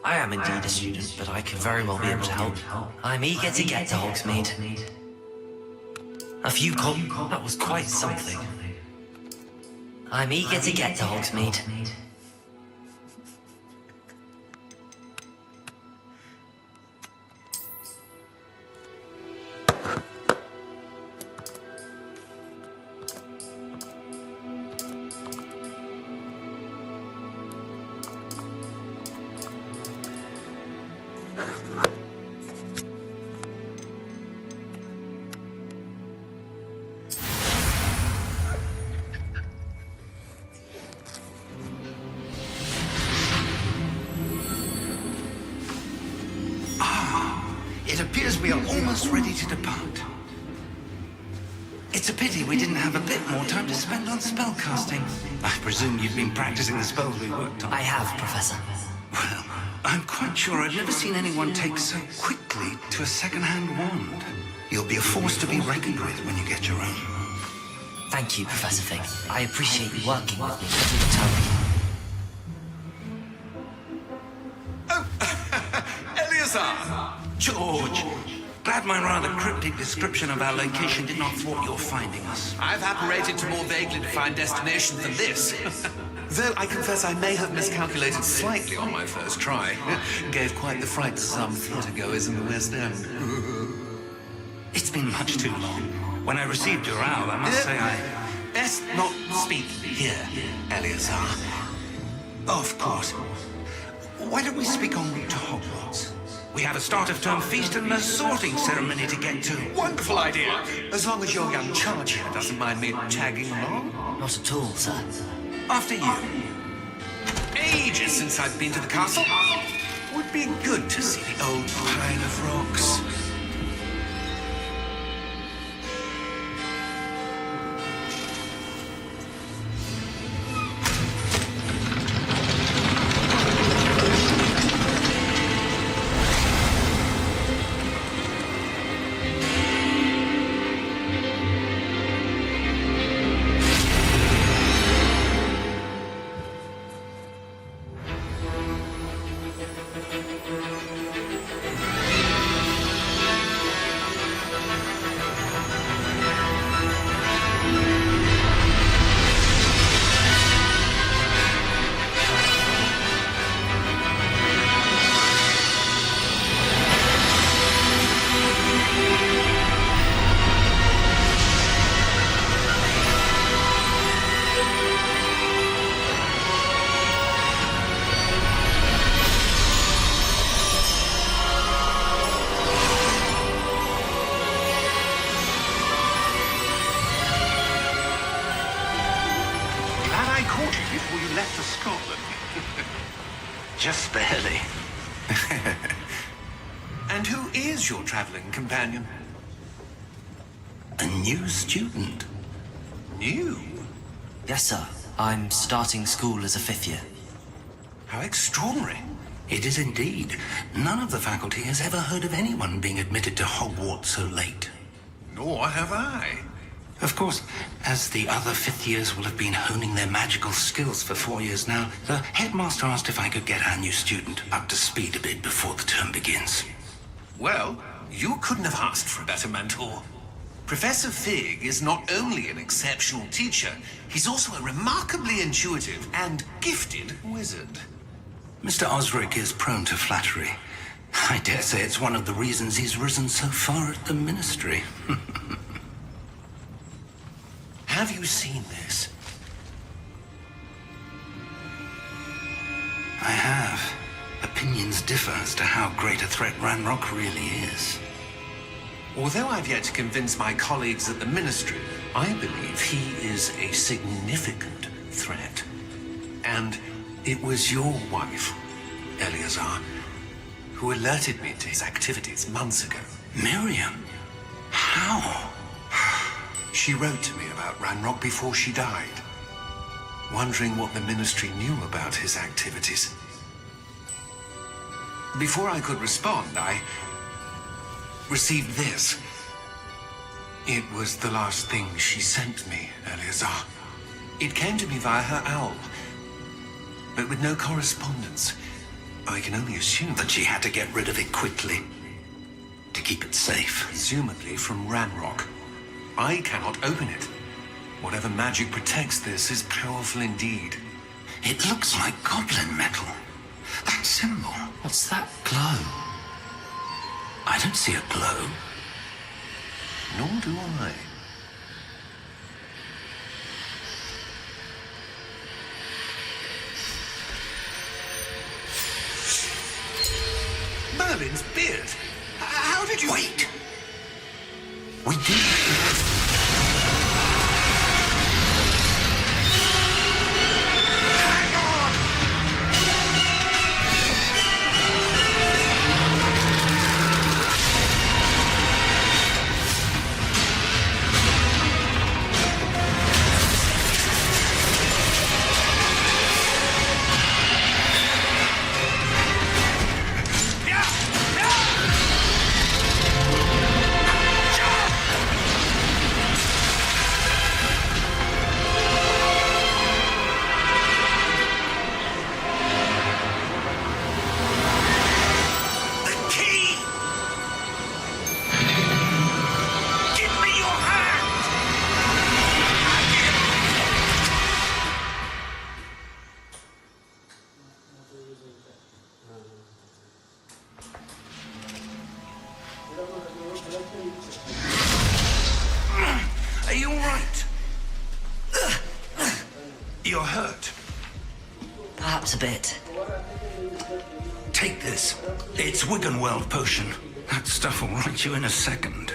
I am indeed a student, but I could very well be able to help. I'm eager to get to Hogsmeade. A few that was quite something. I'm eager to get to Hogsmeade. It appears we are almost ready to depart. It's a pity we didn't have a bit more time to spend on spellcasting. I presume you've been practicing the spells we worked on. I have, Professor. Well, I'm quite sure I've never seen anyone take so quickly to a second-hand wand. You'll be a force to be reckoned with when you get your own. Thank you, Professor Fig. I appreciate you working with me to determine. Oh, Eleazar! George! Glad my rather cryptic description of our location did not thwart your finding us. I've apparated to more vaguely defined destinations than this. Though I confess I may have miscalculated slightly on my first try. Gave quite the fright to some theatre-goers in the West End. It's been much too long. When I received your owl, I must say I... Best not speak here, Eleazar. Of course. Why don't we speak en route to Hogwarts? We have a start-of-term feast and a sorting ceremony to get to. Wonderful idea. As long as your young charge here doesn't mind me tagging along. Not at all, sir. After you. Ages since I've been to the castle. Would be good to see the old pile of rocks. Before you left for Scotland. Just barely. And who is your traveling companion? A new student. New? Yes, sir. I'm starting school as a 5th year. How extraordinary. It is indeed. None of the faculty has ever heard of anyone being admitted to Hogwarts so late. Nor have I. Of course, as the other 5th years will have been honing their magical skills for 4 years now, the headmaster asked if I could get our new student up to speed a bit before the term begins. Well, you couldn't have asked for a better mentor. Professor Fig is not only an exceptional teacher, he's also a remarkably intuitive and gifted wizard. Mr. Osric is prone to flattery. I dare say it's one of the reasons he's risen so far at the ministry. Have you seen this? I have. Opinions differ as to how great a threat Ranrock really is. Although I've yet to convince my colleagues at the Ministry, I believe he is a significant threat. And it was your wife, Eleazar, who alerted me to his activities months ago. Miriam? How? She wrote to me about Ranrock before she died, wondering what the Ministry knew about his activities. Before I could respond, I received this. It was the last thing she sent me, Eleazar. It came to me via her owl, but with no correspondence. I can only assume That she had to get rid of it quickly to keep it safe. presumably from Ranrock. I cannot open it. Whatever magic protects this is powerful indeed. It looks like goblin metal. That symbol. What's that glow? I don't see a glow. Nor do I. Merlin's beard. How did you... Wait! We did. You're hurt. Perhaps a bit. Take this. It's Wiggenweld potion. That stuff will right you in a second.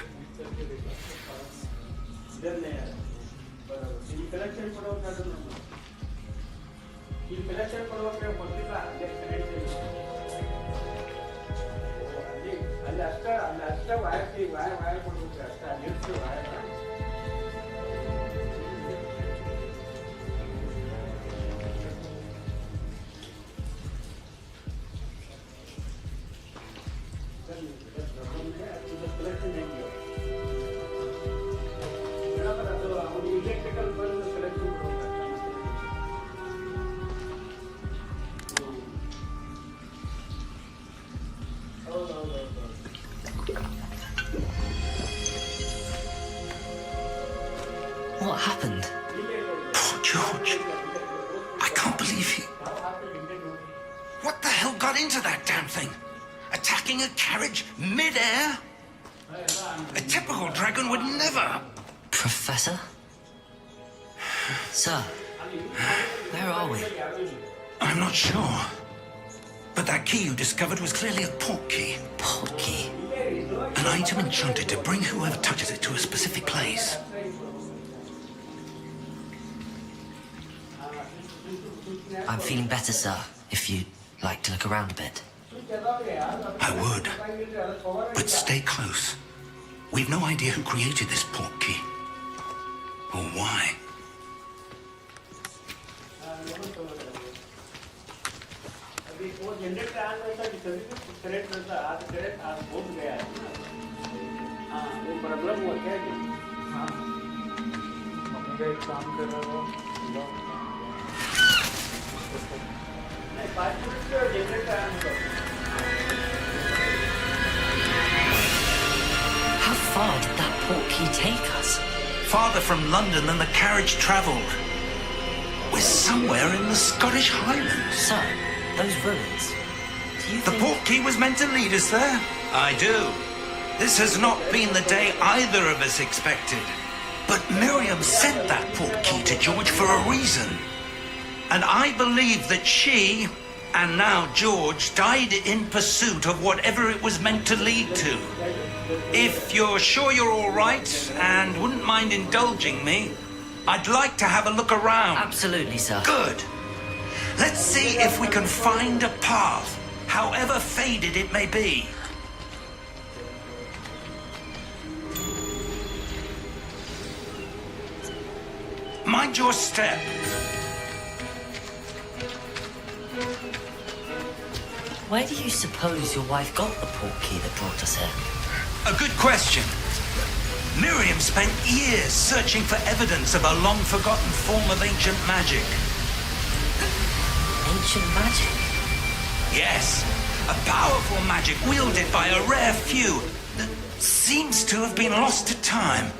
What happened? Poor George. I can't believe he... What the hell got into that damn thing? Attacking a carriage mid-air? A typical dragon would never... Professor? Sir, where are we? I'm not sure. But that key you discovered was clearly a port key. Port key? An item enchanted to bring whoever touches it to a specific place. I'm feeling better, sir, if you'd like to look around a bit. I would. But stay close. We've no idea who created this port key. Or why. How far did that port key take us? Farther from London than the carriage travelled. We're somewhere in the Scottish Highlands. Sir, those ruins. Do you The think... port key was meant to lead us there? I do. This has not been the day either of us expected. But Miriam sent that port key to George for a reason. And I believe that she, and now George, died in pursuit of whatever it was meant to lead to. If you're sure you're all right and wouldn't mind indulging me, I'd like to have a look around. Absolutely, sir. Good. Let's see if we can find a path, however faded it may be. Mind your step. Where do you suppose your wife got the port key that brought us here? A good question. Miriam spent years searching for evidence of a long-forgotten form of ancient magic. Ancient magic? Yes, a powerful magic wielded by a rare few that seems to have been lost to time.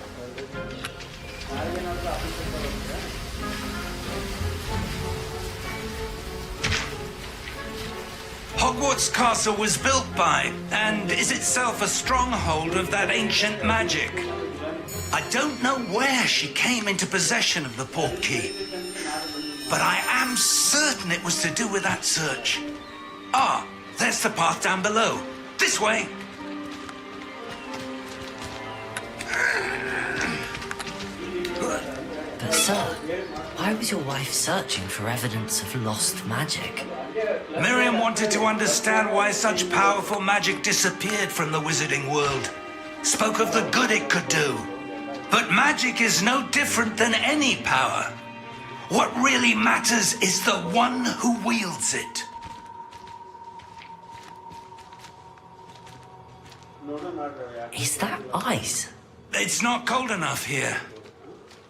Hogwarts Castle was built by, and is itself a stronghold of that ancient magic. I don't know where she came into possession of the port key, but I am certain it was to do with that search. Ah, there's the path down below. This way. But sir, why was your wife searching for evidence of lost magic? Miriam wanted to understand why such powerful magic disappeared from the wizarding world. Spoke of the good it could do. But magic is no different than any power. What really matters is the one who wields it. Is that ice? It's not cold enough here.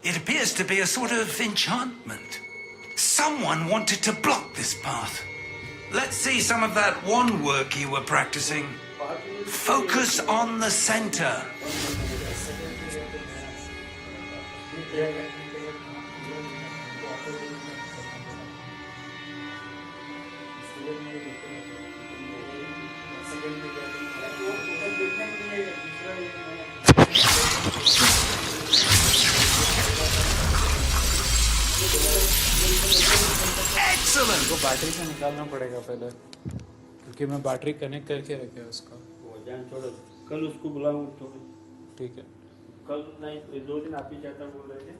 It appears to be a sort of enchantment. Someone wanted to block this path. Let's see some of that wand work you were practicing. Focus on the center. Excellent! को battery से निकालना पड़ेगा पहले, क्योंकि मैं battery connect करके रखे उसका। वो जान छोड़ो, कल उसको बुलाऊं तो ठीक है। कल नहीं, 2 दिन आप ही जाता बोल रहे थे।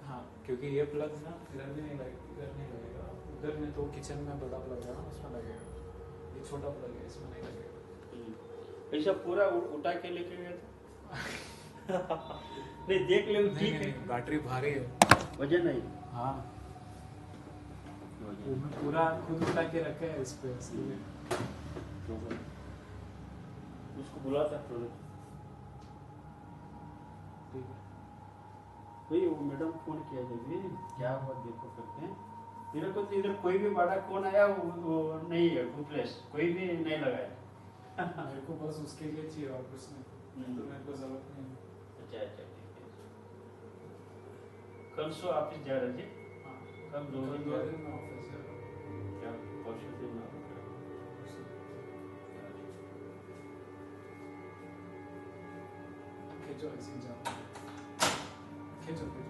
हाँ, क्योंकि ये प्लग ना इधर भी नहीं लगेगा, उधर में तो किचन में बड़ा प्लग है ना, उसमें लगेगा। ये छोटा प्लग है, इसमें नहीं लगेगा। ऐसा पूरा उठा के लेके गए थे। नहीं देख ले, ठीक है। बैटरी भारी है, वजन नहीं। हाँ वो मैं पूरा खुद उठा के रखा है इस पे, इसलिए उसको बुला सकते हो। ठीक है। भाई वो मैडम फोन किया जब क्या हुआ देखो करते हैं। मेरे को तो इधर कोई भी बड़ा कौन आया वो नहीं है, डुप्लेस कोई भी नहीं लगाया। मेरे को बस उसके लिए चाहिए और कुछ नहीं, तो मेरे को जरूरत नहीं है। अच्छा अच्छा ठीक है। कल सो ऑफिस जा रहे थे? हाँ, कल 2 दिन में ऑफिस है। क्या परसों दिन में? खींचो ऐसे ही जाओ, खींचो खींचो।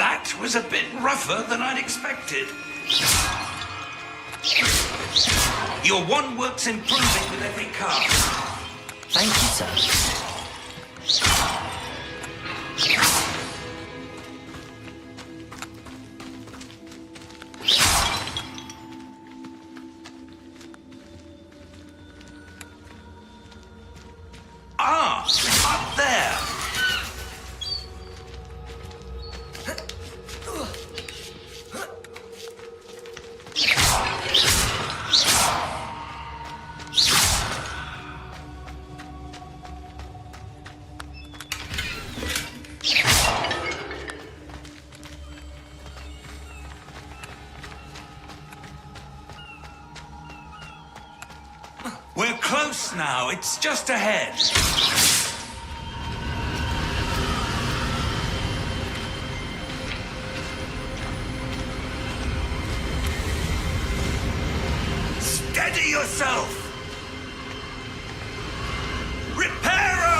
That was a bit rougher than I'd expected. Your one work's improving with every car. Thank you, sir. Ah, up there. We're close now. It's just ahead. Steady yourself. Reparo!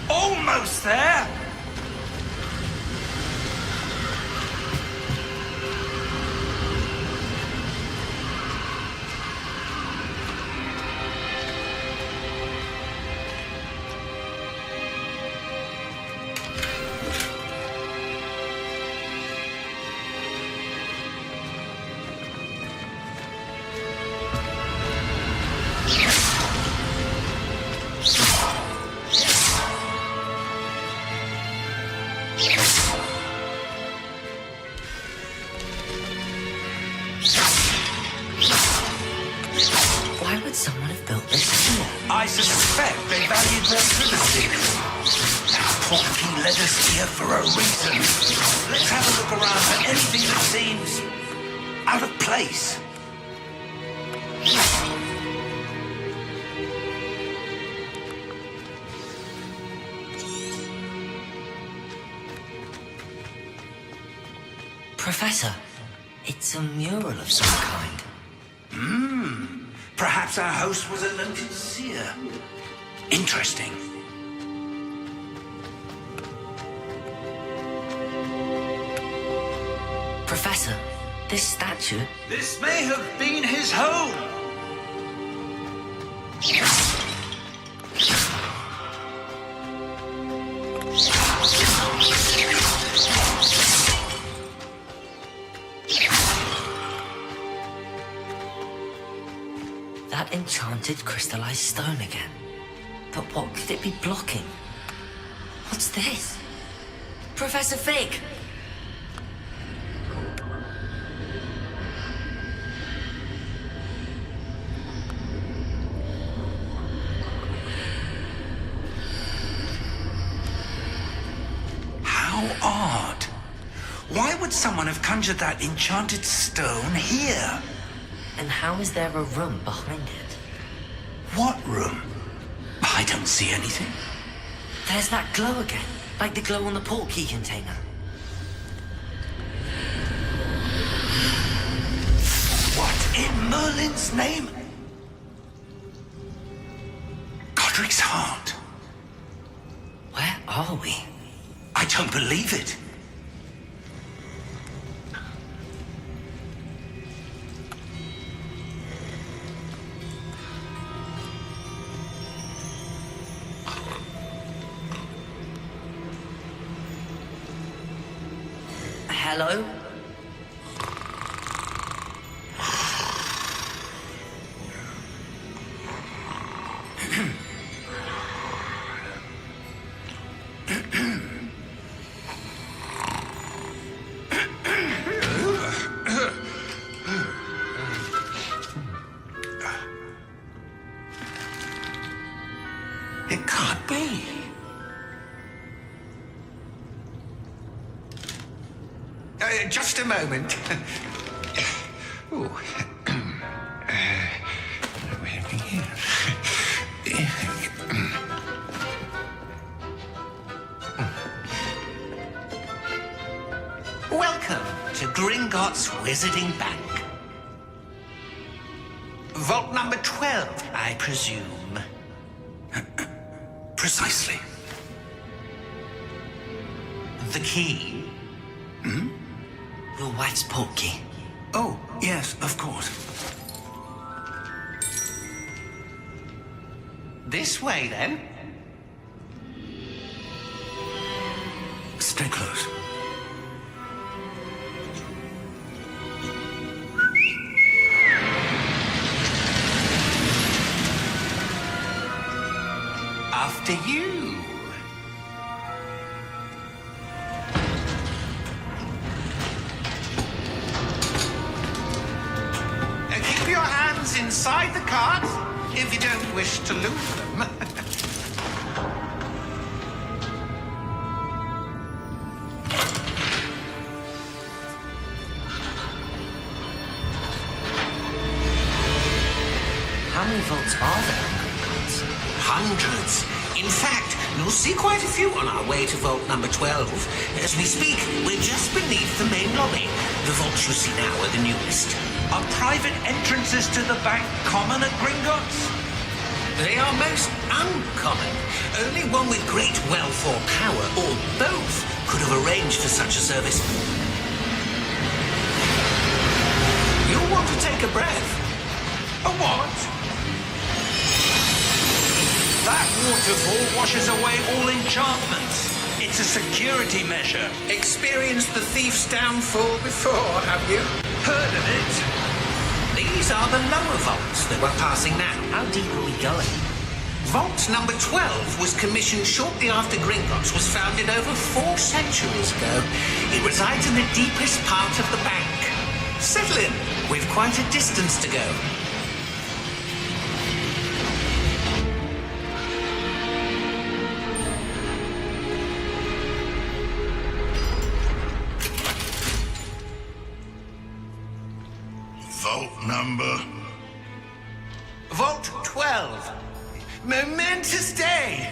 Almost there. Why would someone have built this here? I suspect they valued their privacy. portkey led us here for a reason. Let's have a look around for anything that seems out of place. Professor, it's a mural of some kind. Perhaps our host was a noted seer. Interesting. Professor, this statue... This may have been his home. That enchanted crystallized stone again. But what could it be blocking? What's this? Professor Fig! How odd. Why would someone have conjured that enchanted stone here? And how is there a room behind it? What room? I don't see anything. There's that glow again, like the glow on the portkey container. What in Merlin's name? Godric's heart. Where are we? I don't believe it. Hello? It can't be. Just a moment. Ooh. Welcome to Gringotts Wizarding Bank. Vault number 12, I presume. Precisely. The key? Your wife's portkey. Oh, yes, of course. This way, then. Stay close. After you. Keep your hands inside the cart if you don't wish to lose them. How many vaults are there in Gringotts? Hundreds. In fact, you'll see quite a few on our way to vault number 12. As we speak, we're just beneath the main lobby. The vaults you see now are the newest. Are private entrances to the bank common at Gringotts? They are most uncommon. Only one with great wealth or power, or both, could have arranged for such a service. You'll want to take a breath. A what? That waterfall washes away all enchantments. It's a security measure. Experienced the thief's downfall before, have you? Heard of it? These are the lower vaults that we're passing now. How deep are we going? Vault number 12 was commissioned shortly after Gringotts was founded over 4 centuries ago. It resides in the deepest part of the bank. Settle in. We've quite a distance to go. number? Vault 12. Momentous day.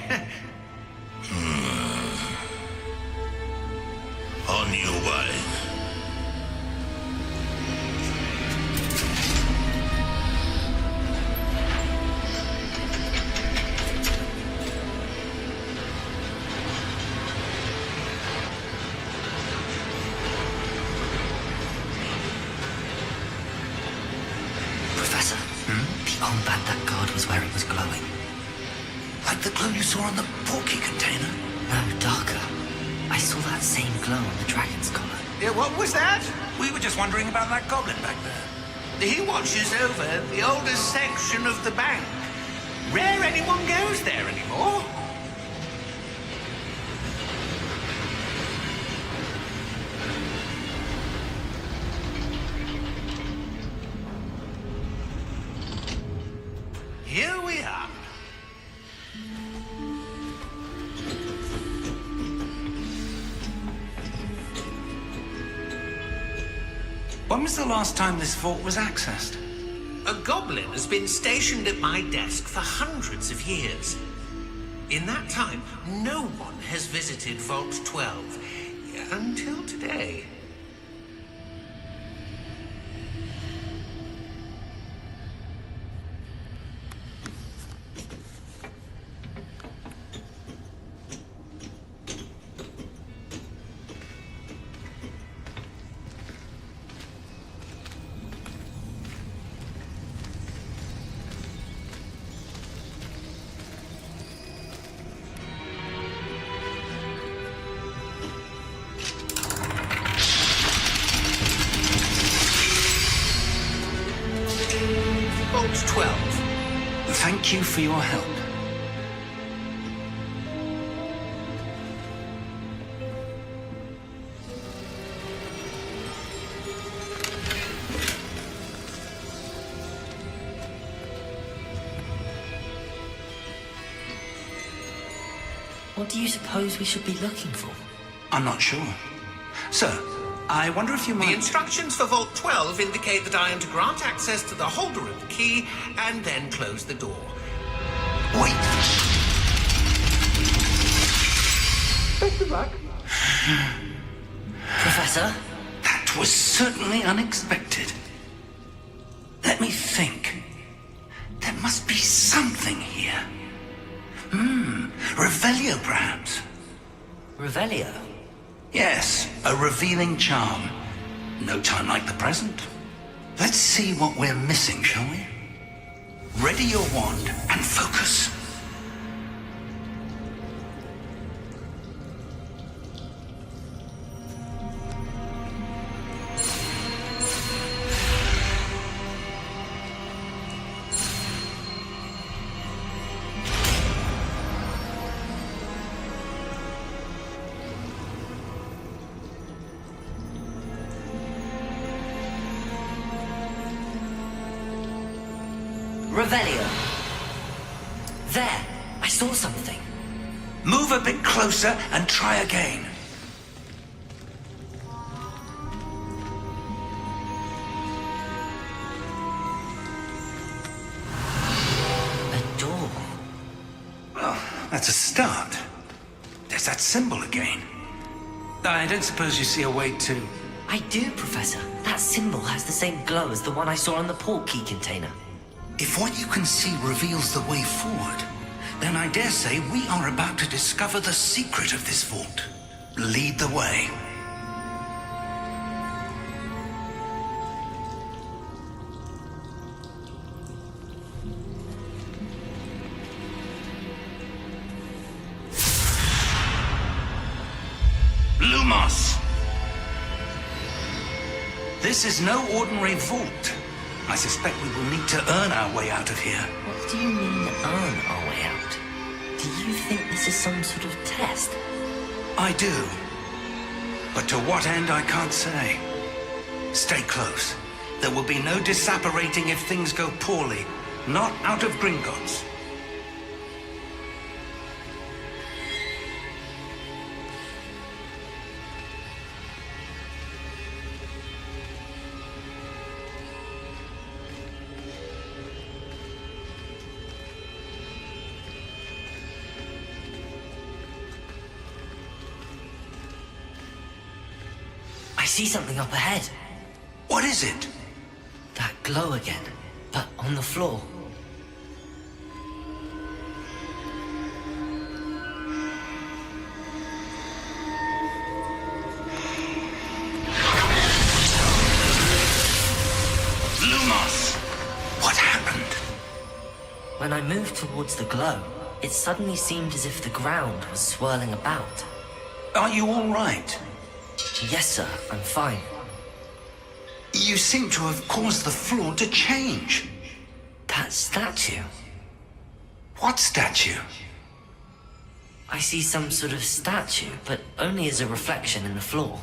On your way. Professor, the armband that guard was wearing was glowing. Like the glow you saw on the porky container? No, darker. I saw that same glow on the dragon's collar. Yeah, what was that? We were just wondering about that goblin back there. He watches over the oldest section of the bank. Rare anyone goes there anymore. Here we are. When was the last time this vault was accessed? A goblin has been stationed at my desk for hundreds of years. In that time, no one has visited Vault 12 until today. Vault 12. Thank you for your help. What do you suppose we should be looking for? I'm not sure. Sir, I wonder if you The might... instructions for Vault 12 indicate that I am to grant access to the holder of the key and then close the door. Wait! Professor? That was certainly unexpected. Let me think. There must be something here. Revelio, perhaps? Revelio? Yes, a revealing charm. No time like the present. Let's see what we're missing, shall we? Ready your wand and focus. Revelio. There, I saw something. Move a bit closer and try again. A door. Well, that's a start. There's that symbol again. I don't suppose you see a way to... I do, Professor. That symbol has the same glow as the one I saw on the port key container. If what you can see reveals the way forward, then I dare say we are about to discover the secret of this vault. Lead the way. Lumos! This is no ordinary vault. I suspect we will need to earn our way out of here. What do you mean, earn our way out? Do you think this is some sort of test? I do. But to what end, I can't say. Stay close. There will be no disapparating if things go poorly. Not out of Gringotts. see something up ahead. What is it? That glow again, but on the floor. Lumos! What happened? When I moved towards the glow, it suddenly seemed as if the ground was swirling about. Are you all right? Yes, sir, I'm fine. You seem to have caused the floor to change. That statue. What statue? I see some sort of statue, but only as a reflection in the floor.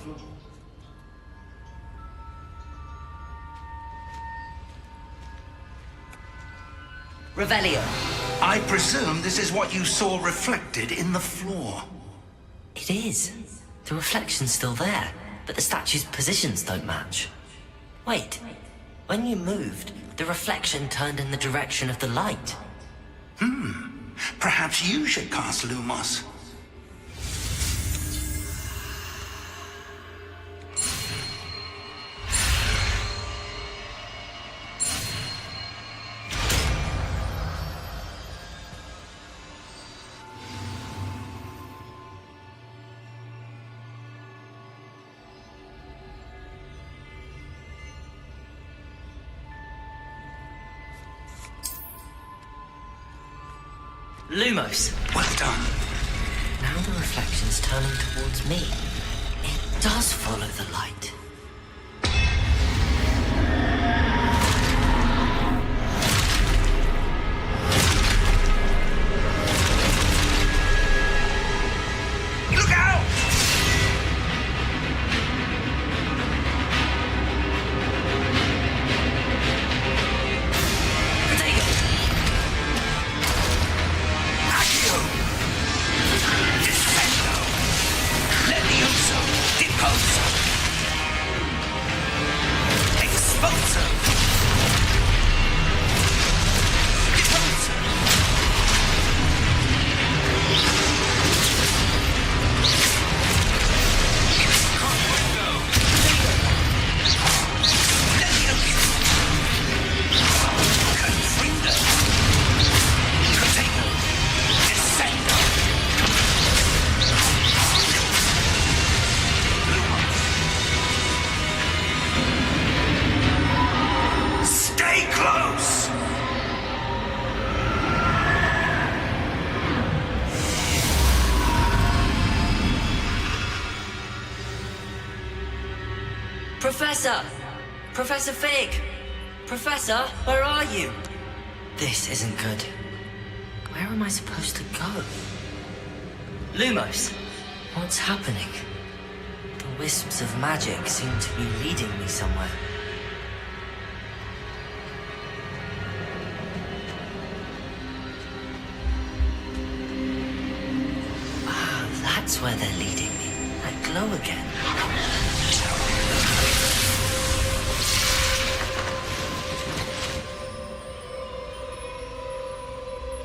Revelio. I presume this is what you saw reflected in the floor. It is. The reflection's still there, but the statue's positions don't match. Wait, when you moved, the reflection turned in the direction of the light. Perhaps you should cast Lumos. Lumos. Well done. Now the reflection's turning towards me. It does follow the light. Look out! Professor! Professor Fig! Professor, where are you? This isn't good. Where am I supposed to go? Lumos, what's happening? The wisps of magic seem to be leading me somewhere. Ah, that's where they're leading me. That glow again.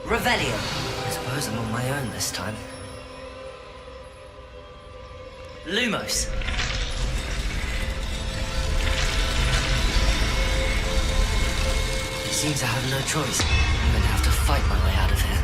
Revelio. I suppose I'm on my own this time. Lumos. I seem to have no choice. I'm going to have to fight my way out of here.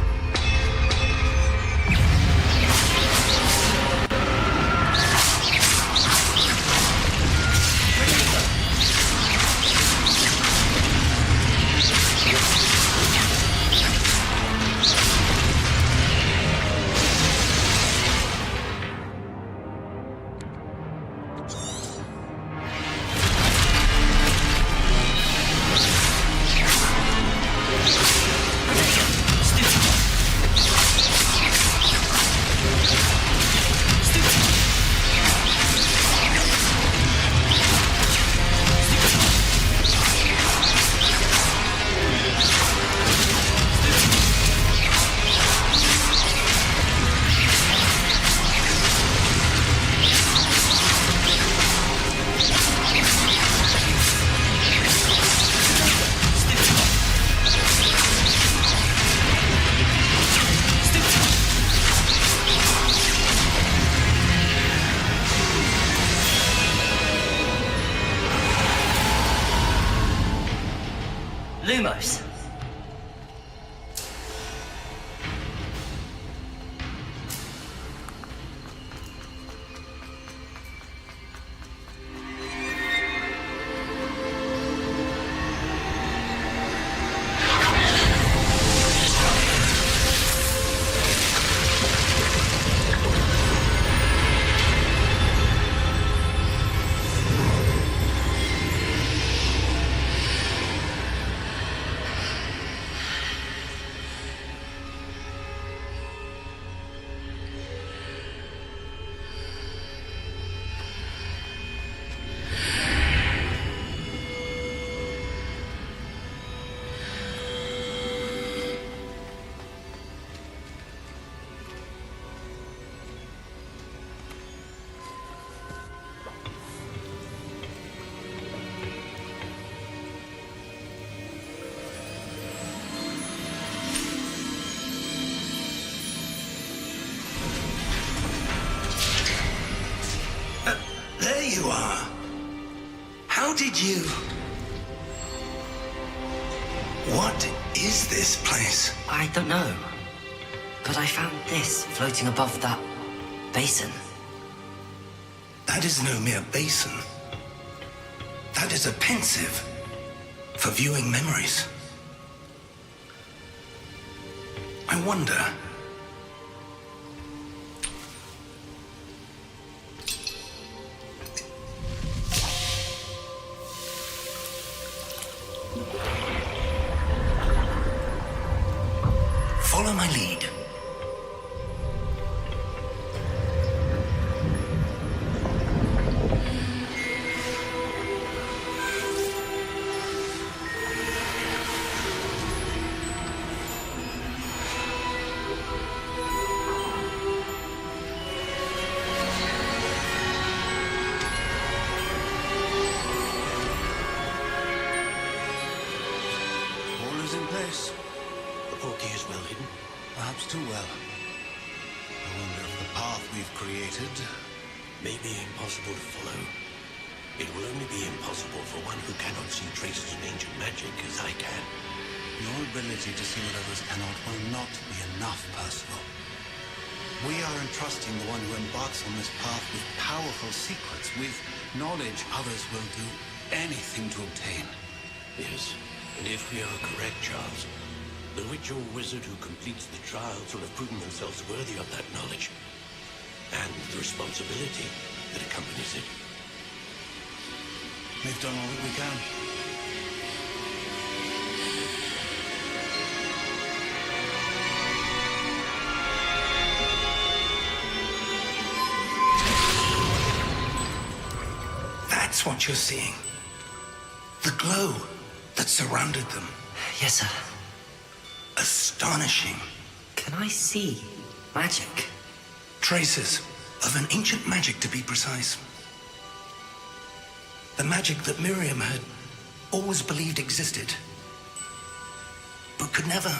Stupid. close. There you are. How did you... What is this place? I don't know. But I found this floating above that basin. That is no mere basin. That is a pensive for viewing memories. I wonder... Follow my lead. All is in place. The portkey is well hidden. Perhaps too well. I wonder if the path we've created may be impossible to follow. It will only be impossible for one who cannot see traces of ancient magic as I can. Your ability to see what others cannot will not be enough, Percival. We are entrusting the one who embarks on this path with powerful secrets, with knowledge others will do anything to obtain. Yes, and if we are correct, Charles, the witch or wizard who completes the trials will have proven themselves worthy of that knowledge and the responsibility that accompanies it. We've done all that we can. That's what you're seeing. The glow that surrounded them. Yes, sir. Astonishing. Can I see magic? Traces of an ancient magic, to be precise. The magic that Miriam had always believed existed, but could never.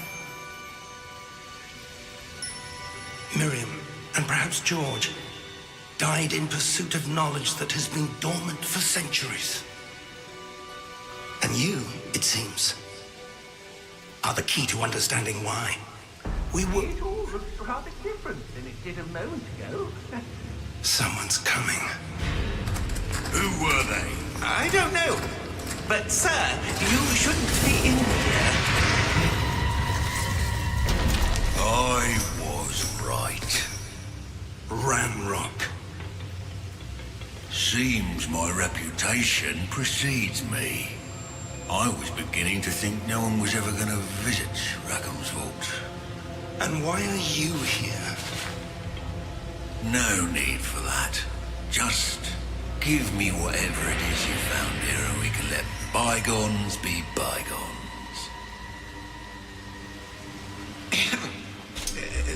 Miriam, and perhaps George, died in pursuit of knowledge that has been dormant for centuries. And you, it seems, are the key to understanding why. We were... It all looks rather different than it did a moment ago. Someone's coming. Who were they? I don't know. But, sir, you shouldn't be in here. I was right. Ramrock. Seems my reputation precedes me. I was beginning to think no one was ever going to visit Rackham's vault. And why are you here? No need for that. Just give me whatever it is you found here and we can let bygones be bygones.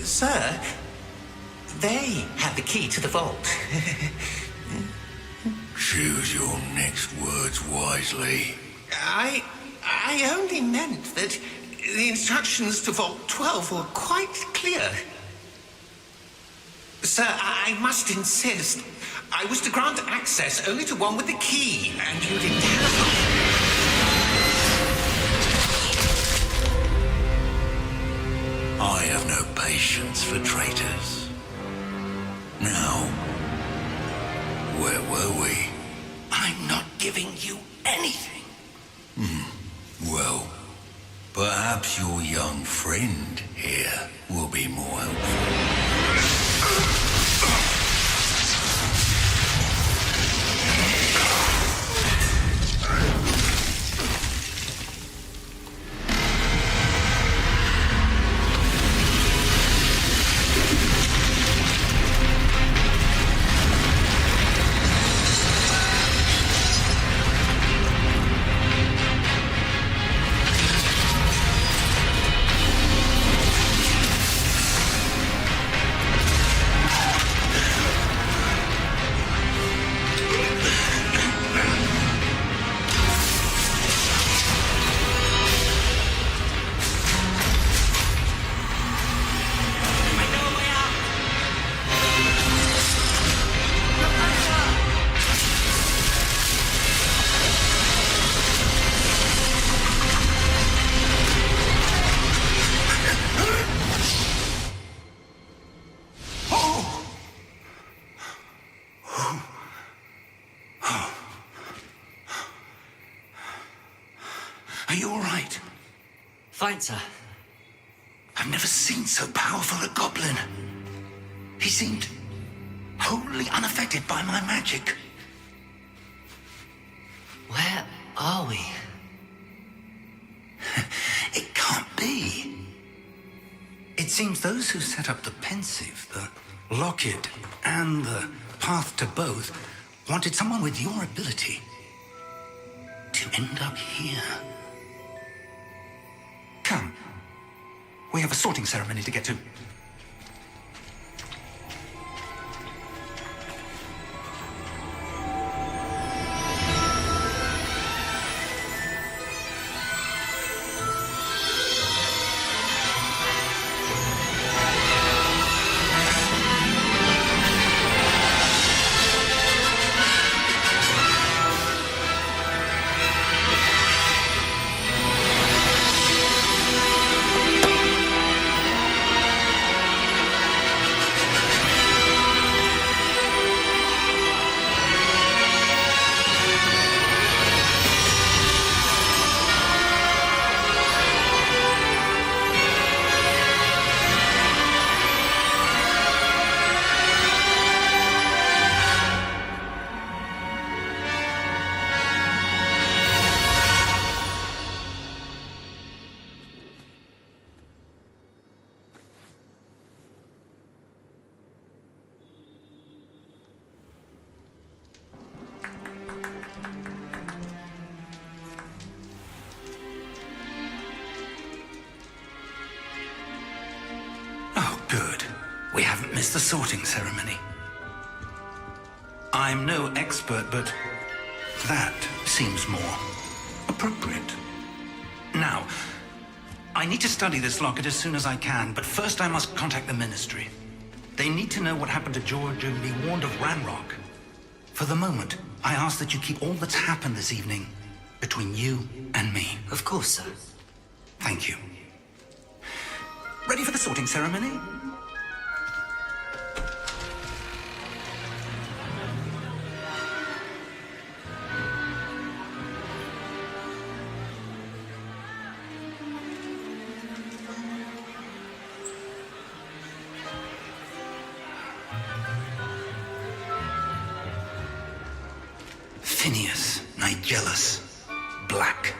Sir, they have the key to the vault. Choose your next words wisely. I only meant that the instructions to Vault 12 were quite clear. Sir, I must insist. I was to grant access only to one with the key, and you didn't have I have no patience for traitors. Now, where were we? I'm not giving you anything. Well, perhaps your young friend here will be more helpful. Are you all right? Fine, sir. I've never seen so powerful a goblin. He seemed wholly unaffected by my magic. Where are we? It can't be. It seems those who set up the pensive, the locket, and the path to both wanted someone with your ability to end up here. Come. We have a sorting ceremony to get to. Good. We haven't missed the sorting ceremony. I'm no expert, but that seems more appropriate. Now, I need to study this locket as soon as I can, but first I must contact the Ministry. They need to know what happened to George and be warned of Ranrock. For the moment, I ask that you keep all that's happened this evening between you and me. Of course, sir. Thank you. Ready for the sorting ceremony? Phineas, Nigellus, Black.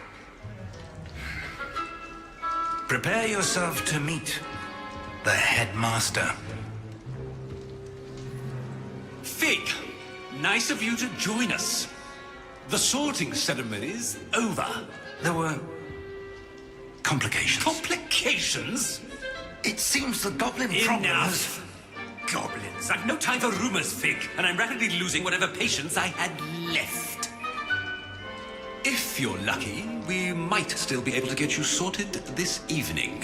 Prepare yourself to meet the headmaster. Fig, nice of you to join us. The sorting ceremony's over. There were complications. Complications? It seems the goblin problem has... Enough! Goblins. I've no time for rumors, Fig, and I'm rapidly losing whatever patience I had left. If you're lucky, we might still be able to get you sorted this evening.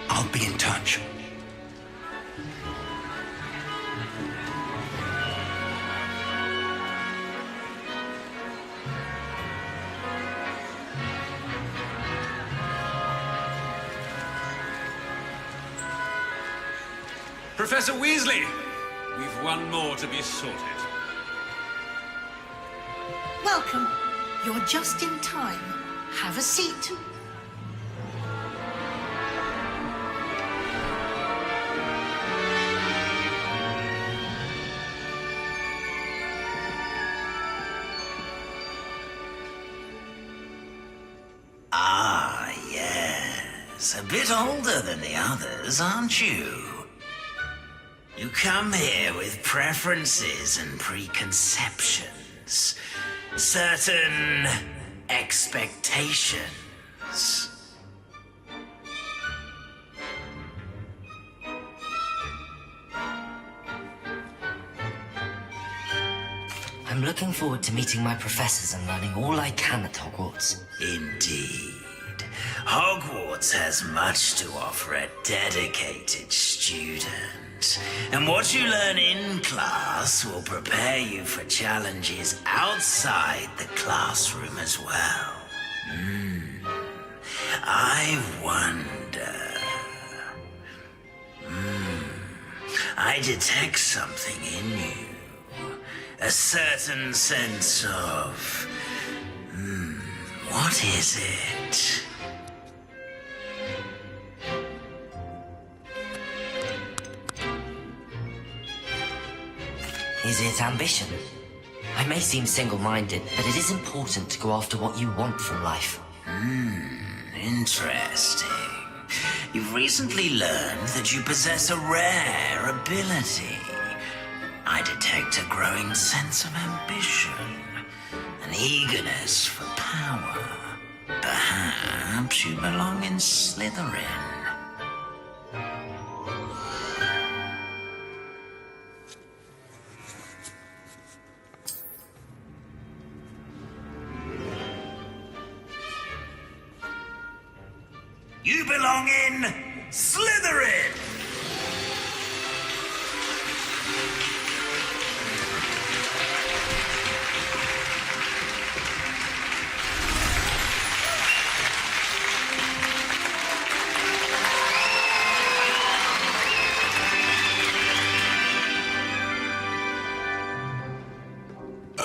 I'll be in touch. Professor Weasley, we've one more to be sorted. Welcome. You're just in time. Have a seat. Ah, yes. A bit older than the others, aren't you? You come here with preferences and preconceptions. Certain expectations. I'm looking forward to meeting my professors and learning all I can at Hogwarts. Indeed. Hogwarts has much to offer a dedicated student. And what you learn in class will prepare you for challenges outside the classroom as well. I wonder... I detect something in you. A certain sense of... what is it? Is it ambition? I may seem single-minded, but it is important to go after what you want from life. Interesting. You've recently learned that you possess a rare ability. I detect a growing sense of ambition, an eagerness for power. Perhaps you belong in Slytherin. You belong in Slytherin!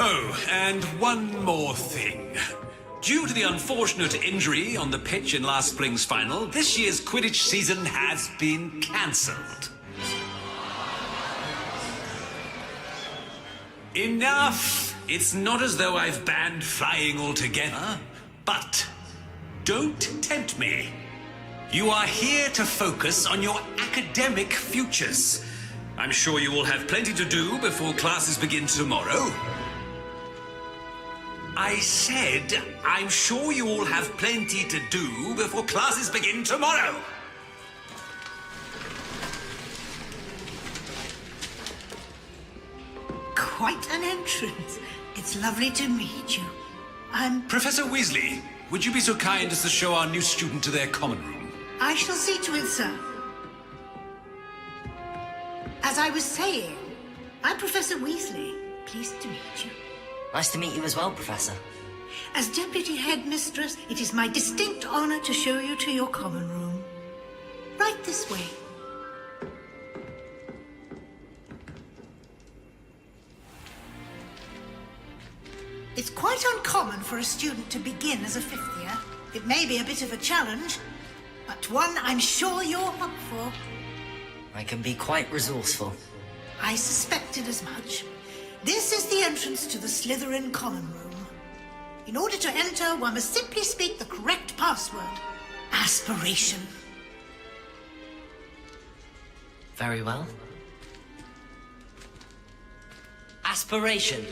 Oh, and one more thing. Due to the unfortunate injury on the pitch in last spring's final, this year's Quidditch season has been cancelled. Enough! It's not as though I've banned flying altogether, but don't tempt me. You are here to focus on your academic futures. I'm sure you will have plenty to do before classes begin tomorrow. I said, I'm sure you all have plenty to do before classes begin tomorrow. Quite an entrance. It's lovely to meet you. I'm... Professor Weasley, would you be so kind as to show our new student to their common room? I shall see to it, sir. As I was saying, I'm Professor Weasley. Pleased to meet you. Nice to meet you as well, Professor. As Deputy Headmistress, it is my distinct honor to show you to your common room. Right this way. It's quite uncommon for a student to begin as a fifth year. It may be a bit of a challenge, but one I'm sure you're up for. I can be quite resourceful. I suspected as much. This is the entrance to the Slytherin common room. In order to enter, one must simply speak the correct password. Aspiration. Very well. Aspiration.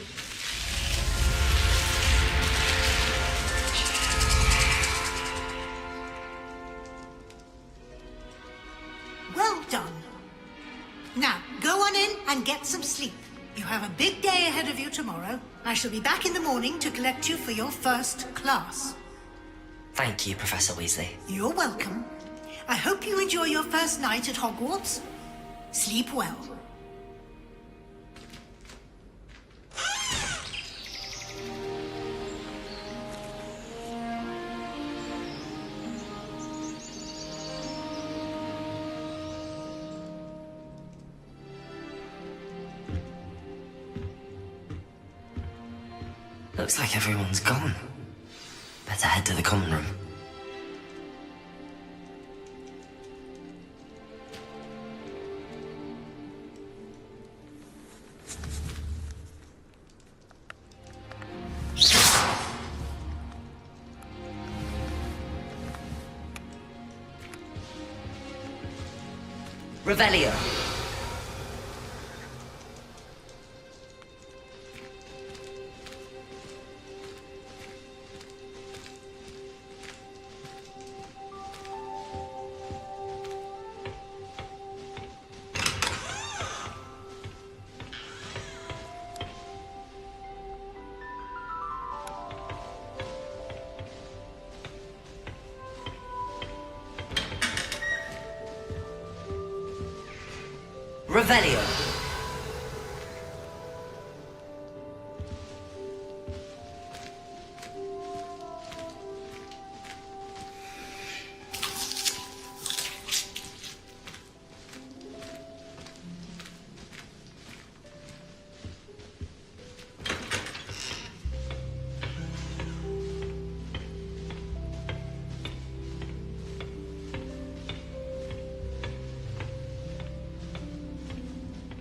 Well done. Now, go on in and get some sleep. You have a big day ahead of you tomorrow. I shall be back in the morning to collect you for your first class. Thank you, Professor Weasley. You're welcome. I hope you enjoy your first night at Hogwarts. Sleep well. Looks like everyone's gone. Better head to the common room. Revelio. Revelio.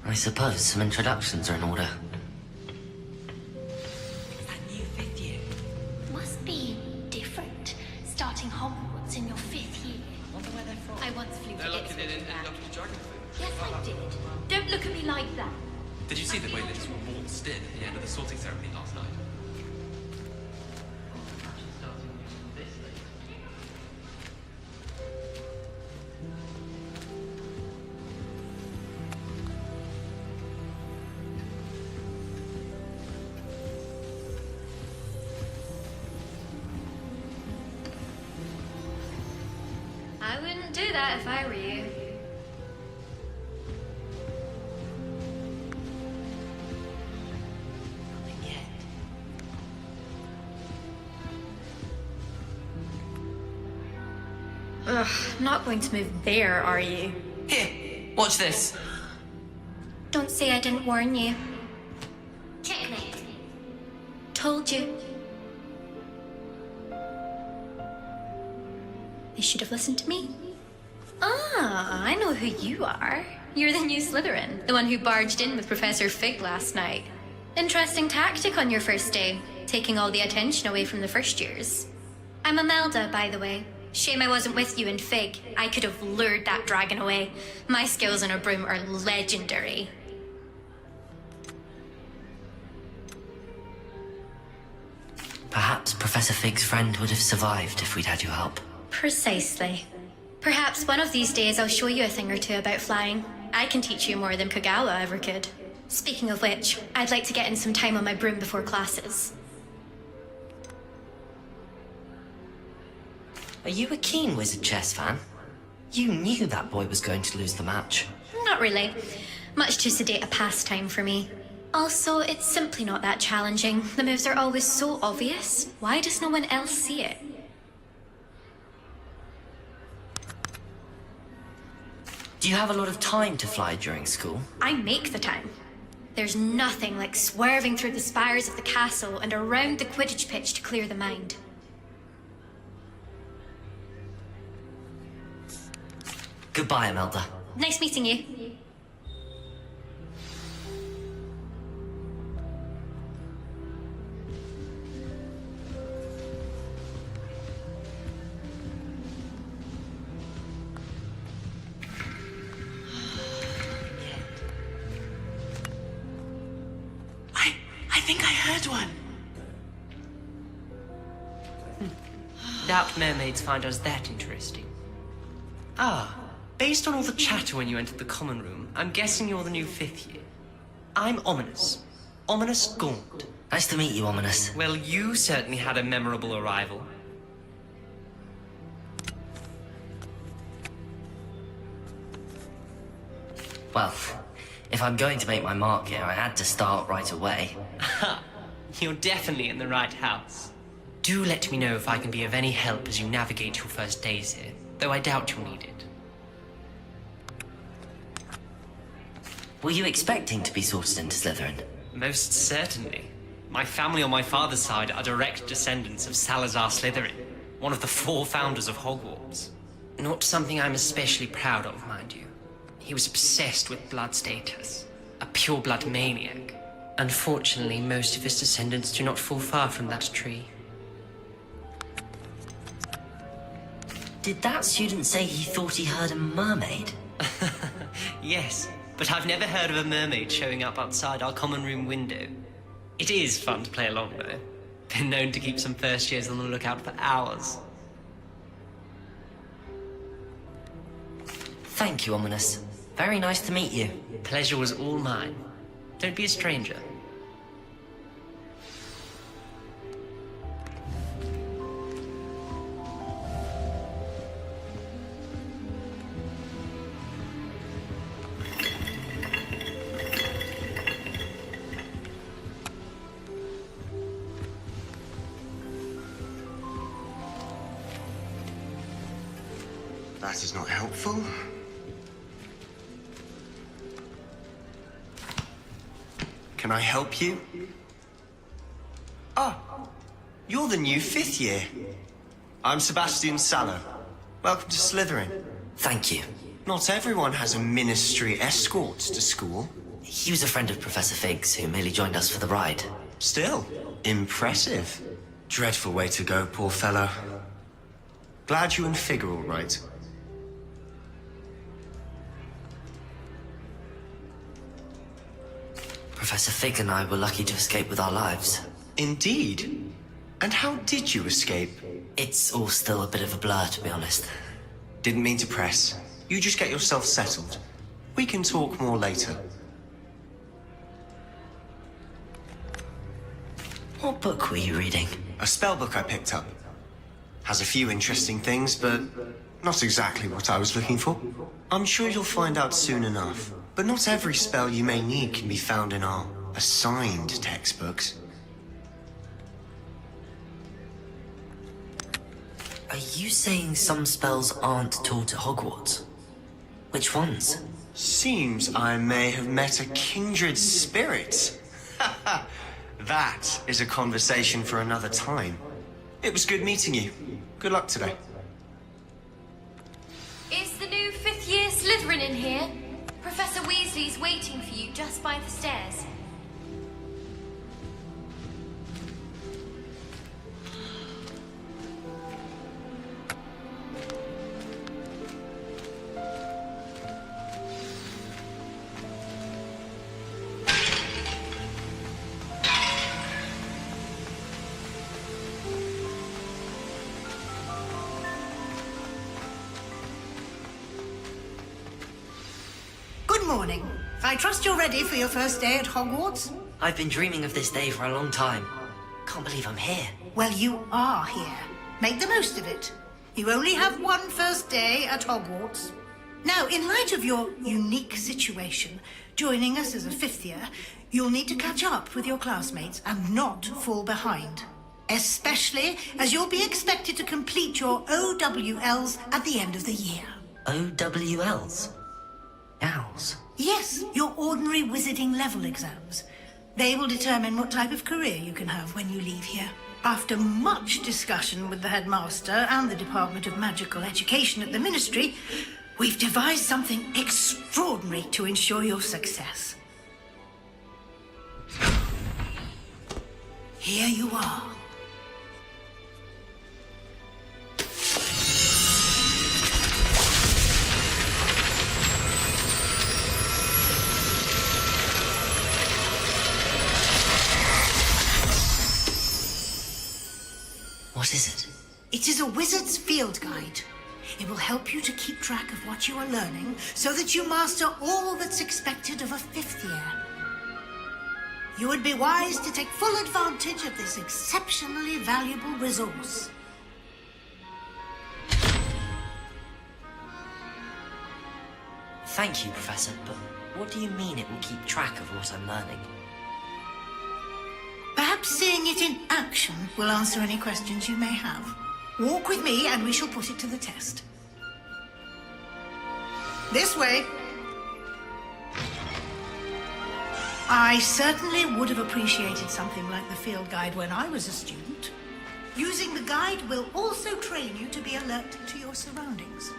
I suppose some introductions are in order. That new 5th year must be different. Starting Hogwarts in your 5th year. Wonder where they're from. I once flew to They're lucky they Ipswich didn't end up with the dragon food. Yes, I did. Don't look at me like that. Did you see the way lids were waltzed in at the end of the sorting ceremony last night? I wouldn't do that if I were you. Ugh, not going to move there, are you? Here, watch this. Don't say I didn't warn you. Checkmate. Told you. You should have listened to me. Ah, I know who you are. You're the new Slytherin, the one who barged in with Professor Fig last night. Interesting tactic on your first day, taking all the attention away from the first years. I'm Imelda, by the way. Shame I wasn't with you in Fig. I could have lured that dragon away. My skills on a broom are legendary. Perhaps Professor Fig's friend would have survived if we'd had your help. Precisely. Perhaps one of these days I'll show you a thing or two about flying. I can teach you more than Kagawa ever could. Speaking of which, I'd like to get in some time on my broom before classes. Are you a keen Wizard chess fan? You knew that boy was going to lose the match. Not really. Much too sedate a pastime for me. Also, it's simply not that challenging. The moves are always so obvious. Why does no one else see it? Do you have a lot of time to fly during school? I make the time. There's nothing like swerving through the spires of the castle and around the Quidditch pitch to clear the mind. Goodbye, Imelda. Nice meeting you. I think I heard one. Doubt mermaids find us that interesting. Ah, based on all the chatter when you entered the common room, I'm guessing you're the new 5th year. I'm Ominous. Ominous Gaunt. Nice to meet you, Ominous. Well, you certainly had a memorable arrival. Well, if I'm going to make my mark here, I had to start right away. Ha! You're definitely in the right house. Do let me know if I can be of any help as you navigate your first days here, though I doubt you'll need it. Were you expecting to be sorted into Slytherin? Most certainly. My family on my father's side are direct descendants of Salazar Slytherin, one of the 4 founders of Hogwarts. Not something I'm especially proud of, mind you. He was obsessed with blood status, a pure-blood maniac. Unfortunately, most of his descendants do not fall far from that tree. Did that student say he thought he heard a mermaid? Yes, but I've never heard of a mermaid showing up outside our common room window. It is fun to play along, though. Been known to keep some first years on the lookout for hours. Thank you, Ominous. Very nice to meet you. Pleasure was all mine. Don't be a stranger. That is not helpful. Can I help you? Ah, you're the new 5th year. I'm Sebastian Sallow. Welcome to Slytherin. Thank you. Not everyone has a ministry escort to school. He was a friend of Professor Fig's who merely joined us for the ride. Still, impressive. Dreadful way to go, poor fellow. Glad you and Fig are all right. Professor Fig and I were lucky to escape with our lives. Indeed. And how did you escape? It's all still a bit of a blur, to be honest. Didn't mean to press. You just get yourself settled. We can talk more later. What book were you reading? A spell book I picked up. Has a few interesting things, but not exactly what I was looking for. I'm sure you'll find out soon enough. But not every spell you may need can be found in our assigned textbooks. Are you saying some spells aren't taught at Hogwarts? Which ones? Seems I may have met a kindred spirit. That is a conversation for another time. It was good meeting you. Good luck today. Is the new 5th year Slytherin in here? Professor Weasley's waiting for you just by the stairs. Good morning. I trust you're ready for your first day at Hogwarts? I've been dreaming of this day for a long time. Can't believe I'm here. Well, you are here. Make the most of it. You only have one first day at Hogwarts. Now, in light of your unique situation, joining us as a 5th year, you'll need to catch up with your classmates and not fall behind. Especially as you'll be expected to complete your OWLs at the end of the year. OWLs? Owls? Yes, your ordinary wizarding level exams. They will determine what type of career you can have when you leave here. After much discussion with the headmaster and the Department of Magical Education at the Ministry, we've devised something extraordinary to ensure your success. Here you are. What is it? It is a wizard's field guide. It will help you to keep track of what you are learning so that you master all that's expected of a 5th year. You would be wise to take full advantage of this exceptionally valuable resource. Thank you, Professor, but what do you mean it will keep track of what I'm learning? Perhaps seeing it in action will answer any questions you may have. Walk with me and we shall put it to the test. This way. I certainly would have appreciated something like the field guide when I was a student. Using the guide will also train you to be alert to your surroundings.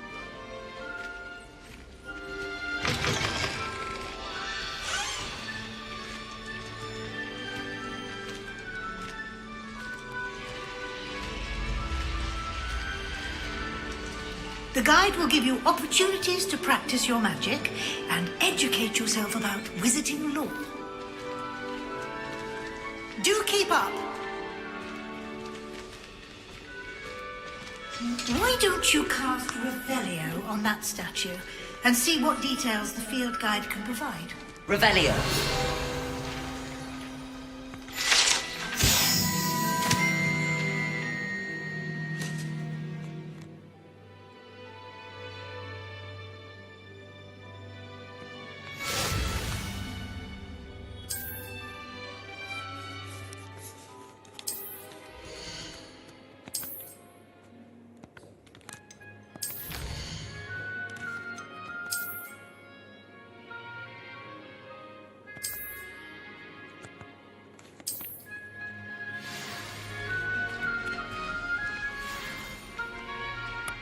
The guide will give you opportunities to practice your magic and educate yourself about wizarding lore. Do keep up. Why don't you cast Revelio on that statue and see what details the field guide can provide? Revelio.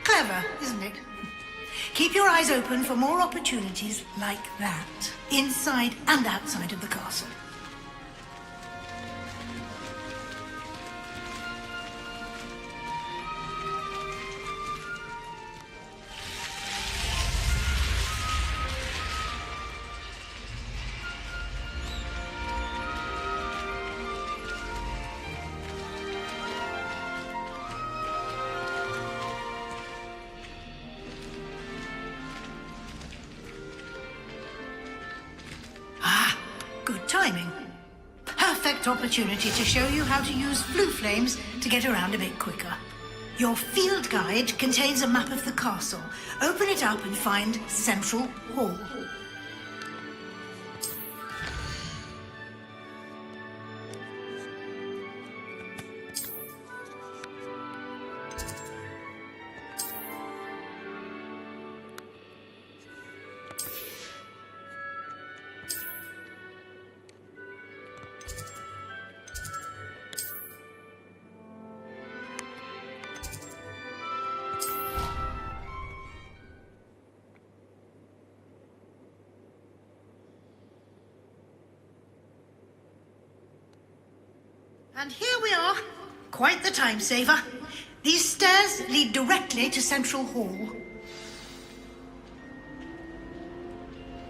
Clever, isn't it? Keep your eyes open for more opportunities like that, inside and outside of the castle. Good timing. Perfect opportunity to show you how to use blue flames to get around a bit quicker. Your field guide contains a map of the castle. Open it up and find Central Hall. And here we are. Quite the time saver. These stairs lead directly to Central Hall.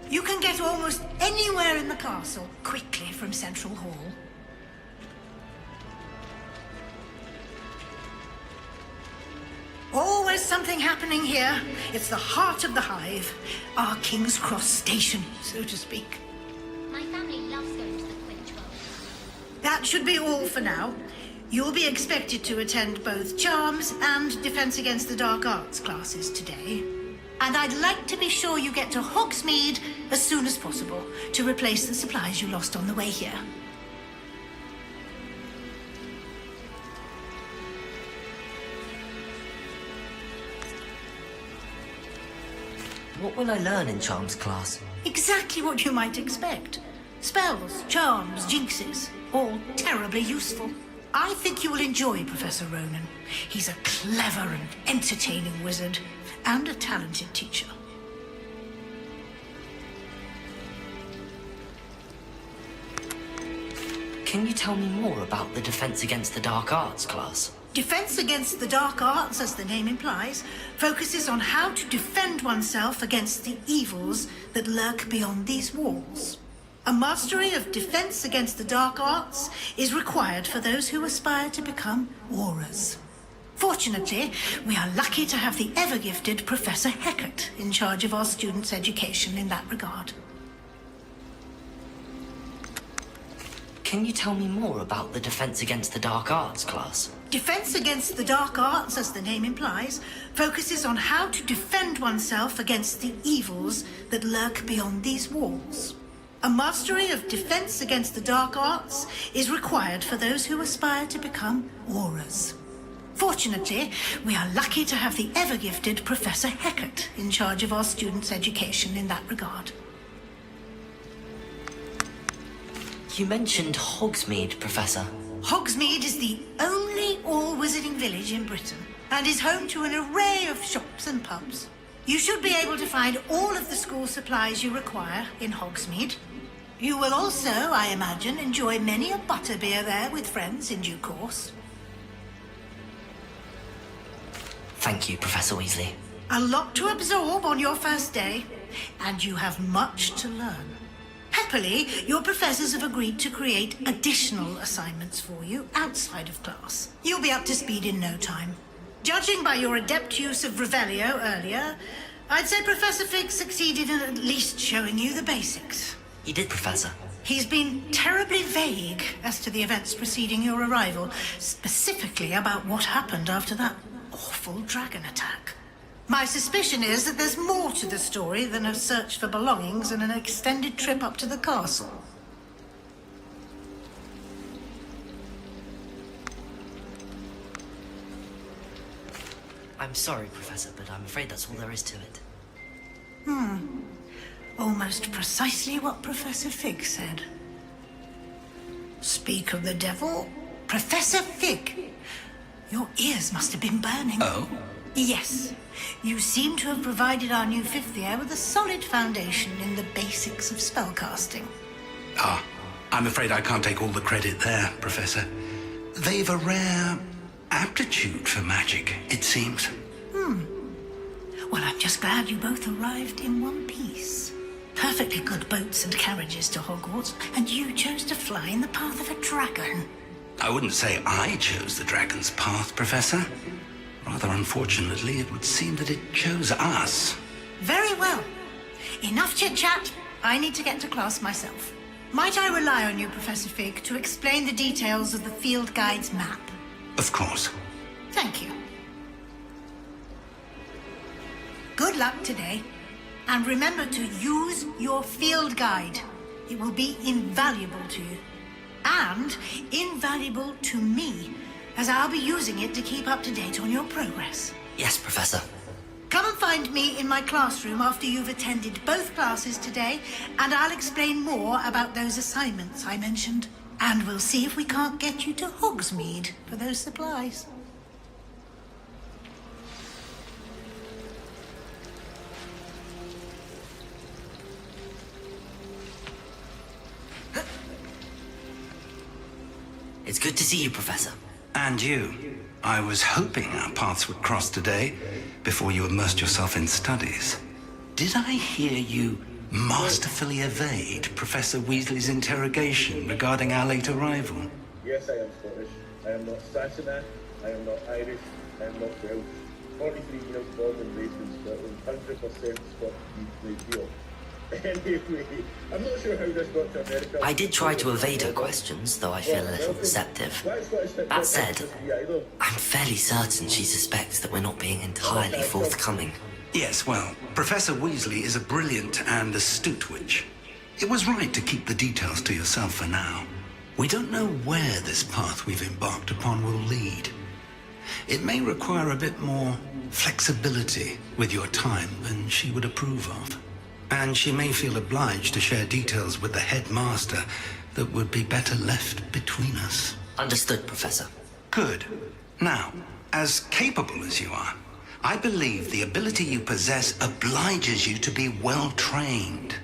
You can get almost anywhere in the castle quickly from Central Hall. Always something happening here. It's the heart of the hive. Our King's Cross station, so to speak. My family loves going to the Quidditch World. That should be all for now. You'll be expected to attend both Charms and Defense Against the Dark Arts classes today. And I'd like to be sure you get to Hogsmeade as soon as possible to replace the supplies you lost on the way here. What will I learn in Charms class? Exactly what you might expect. Spells, charms, jinxes, all terribly useful. I think you will enjoy Professor Ronan. He's a clever and entertaining wizard, and a talented teacher. Can you tell me more about the Defense Against the Dark Arts class? Defense Against the Dark Arts, as the name implies, focuses on how to defend oneself against the evils that lurk beyond these walls. A mastery of Defense Against the Dark Arts is required for those who aspire to become Aurors. Fortunately, we are lucky to have the ever-gifted Professor Hecat in charge of our students' education in that regard. Can you tell me more about the Defense Against the Dark Arts class? Defense Against the Dark Arts, as the name implies, focuses on how to defend oneself against the evils that lurk beyond these walls. A mastery of Defense Against the Dark Arts is required for those who aspire to become Aurors. Fortunately, we are lucky to have the ever-gifted Professor Hecat in charge of our students' education in that regard. You mentioned Hogsmeade, Professor. Hogsmeade is the only all-wizarding village in Britain and is home to an array of shops and pubs. You should be able to find all of the school supplies you require in Hogsmeade. You will also, I imagine, enjoy many a butterbeer there with friends in due course. Thank you, Professor Weasley. A lot to absorb on your first day, and you have much to learn. Happily, your professors have agreed to create additional assignments for you outside of class. You'll be up to speed in no time. Judging by your adept use of Revelio earlier, I'd say Professor Fig succeeded in at least showing you the basics. He did, Professor. He's been terribly vague as to the events preceding your arrival, specifically about what happened after that awful dragon attack. My suspicion is that there's more to the story than a search for belongings and an extended trip up to the castle. I'm sorry, Professor, but I'm afraid that's all there is to it. Almost precisely what Professor Fig said. Speak of the devil, Professor Fig. Your ears must have been burning. Oh? Yes. You seem to have provided our new fifth year with a solid foundation in the basics of spellcasting. Ah, I'm afraid I can't take all the credit there, Professor. They've a rare aptitude for magic, it seems. Well, I'm just glad you both arrived in one piece. Perfectly good boats and carriages to Hogwarts, and you chose to fly in the path of a dragon. I wouldn't say I chose the dragon's path, Professor. Rather unfortunately, it would seem that it chose us. Very well. Enough chit-chat. I need to get to class myself. Might I rely on you, Professor Fig, to explain the details of the field guide's map? Of course. Thank you. Good luck today. And remember to use your field guide. It will be invaluable to you. And invaluable to me, as I'll be using it to keep up to date on your progress. Yes, Professor. Come and find me in my classroom after you've attended both classes today, and I'll explain more about those assignments I mentioned. And we'll see if we can't get you to Hogsmeade for those supplies. It's good to see you, Professor. And you. I was hoping our paths would cross today before you immersed yourself in studies. Did I hear you masterfully evade Professor Weasley's interrogation regarding our late arrival? Yes, I am Scottish. I am not Sassenach. I am not Irish. I am not Welsh. 43 years born and raised in Scotland. 100% Scottish pure. Anyway, I'm not sure how this got to America. I did try to evade her questions, though I feel a little deceptive. That said, I'm fairly certain she suspects that we're not being entirely forthcoming. Yes, well, Professor Weasley is a brilliant and astute witch. It was right to keep the details to yourself for now. We don't know where this path we've embarked upon will lead. It may require a bit more flexibility with your time than she would approve of. And she may feel obliged to share details with the headmaster that would be better left between us. Understood, Professor. Good. Now, as capable as you are, I believe the ability you possess obliges you to be well trained.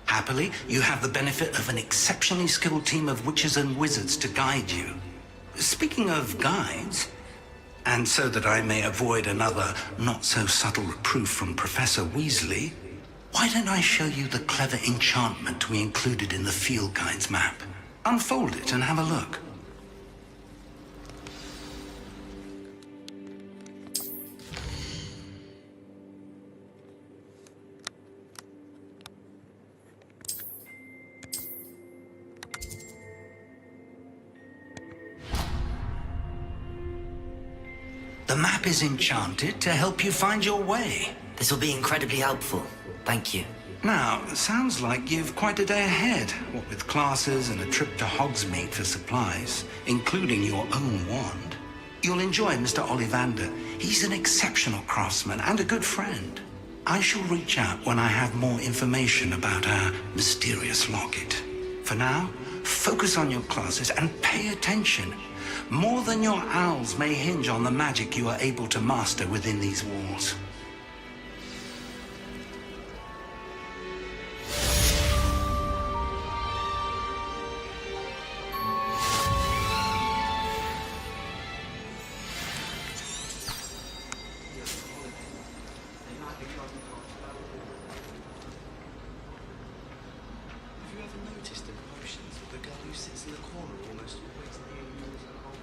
Happily, you have the benefit of an exceptionally skilled team of witches and wizards to guide you. Speaking of guides, and so that I may avoid another not-so-subtle reproof from Professor Weasley, why don't I show you the clever enchantment we included in the field guide's map? Unfold it and have a look. The map is enchanted to help you find your way. This will be incredibly helpful. Thank you. Now, sounds like you've quite a day ahead, what with classes and a trip to Hogsmeade for supplies, including your own wand. You'll enjoy Mr. Ollivander. He's an exceptional craftsman and a good friend. I shall reach out when I have more information about our mysterious locket. For now, Focus on your classes and pay attention. More than your owls may hinge on the magic you are able to master within these walls. Have you ever noticed the emotions of the girl who sits in the corner almost always near you as a whole?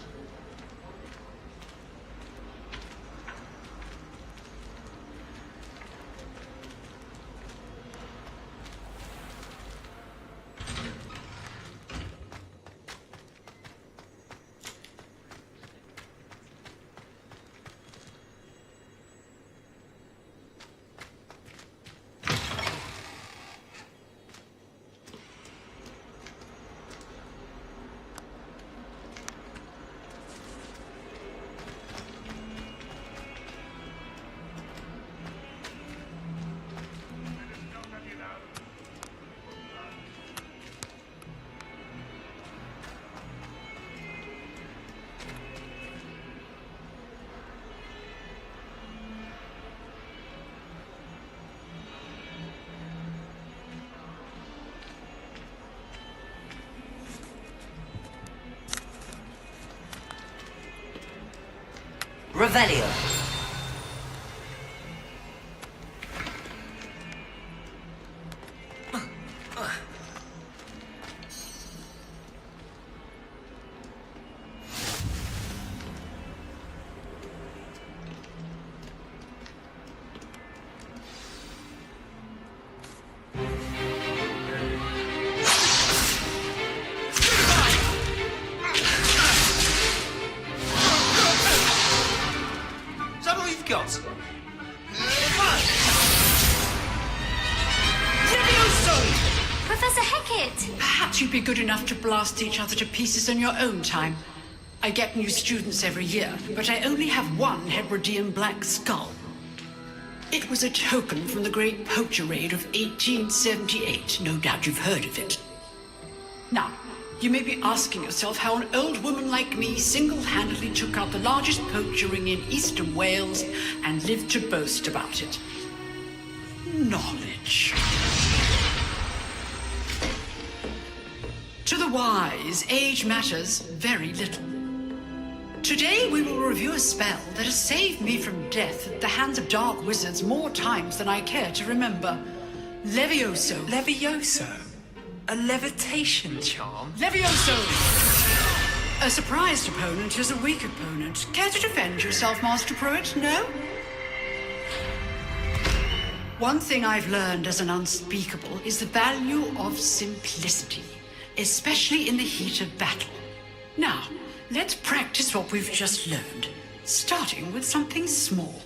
Revelio. Is that all you've got? Professor Hecat! Perhaps you'd be good enough to blast each other to pieces in your own time. I get new students every year, but I only have one Hebridean black skull. It was a token from the Great Poacher Raid of 1878. No doubt you've heard of it. Now, you may be asking yourself how an old woman like me single-handedly took out the largest poacher ring in eastern Wales and lived to boast about it. Knowledge. To the wise, age matters very little. Today we will review a spell that has saved me from death at the hands of dark wizards more times than I care to remember. Levioso. Levioso? A levitation charm? Levioso! A surprised opponent is a weak opponent. Care to defend yourself, Master Pruitt? No? One thing I've learned as an unspeakable is the value of simplicity, especially in the heat of battle. Now, let's practice what we've just learned, starting with something small.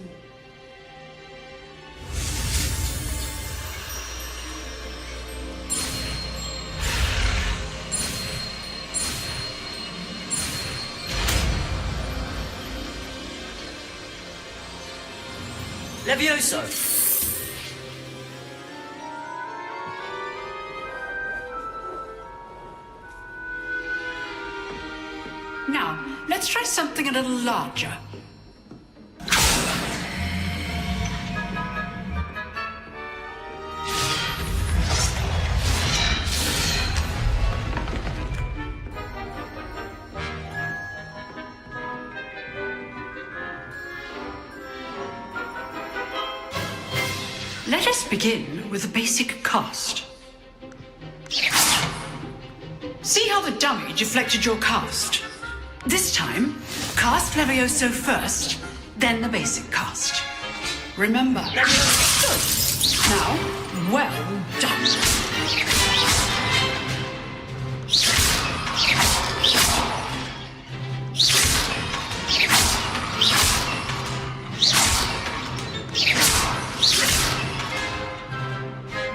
Levioso! Now, let's try something a little larger. Let us begin with a basic cast. See how the dummy deflected your cast? This time, cast Levioso first, then the basic cast. Remember, Levioso. Now, well done.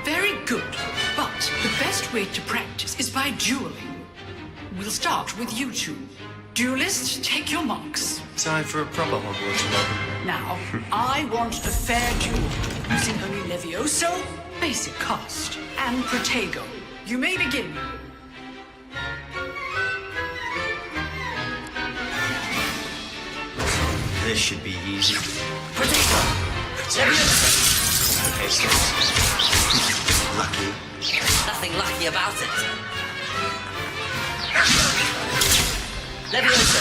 Very good, but the best way to practice is by dueling. We'll start with you two. Duelists, take your marks. Time for a proper Hogwarts moment. Now, I want a fair duel, using only Levioso, basic cast, and Protego. You may begin. This should be easy. Lucky. Nothing lucky about it. Leviosa.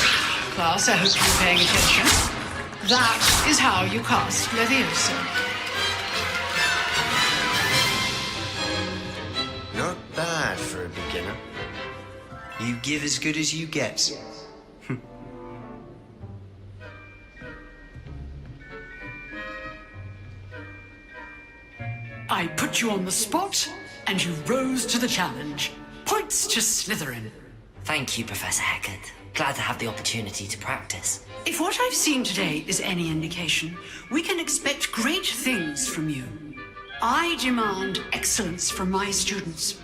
Class, I hope you're paying attention. That is how you cast Leviosa. Not bad for a beginner. You give as good as you get. I put you on the spot, and you rose to the challenge. Points to Slytherin. Thank you, Professor Hecat. Glad to have the opportunity to practice. If what I've seen today is any indication, we can expect great things from you. I demand excellence from my students.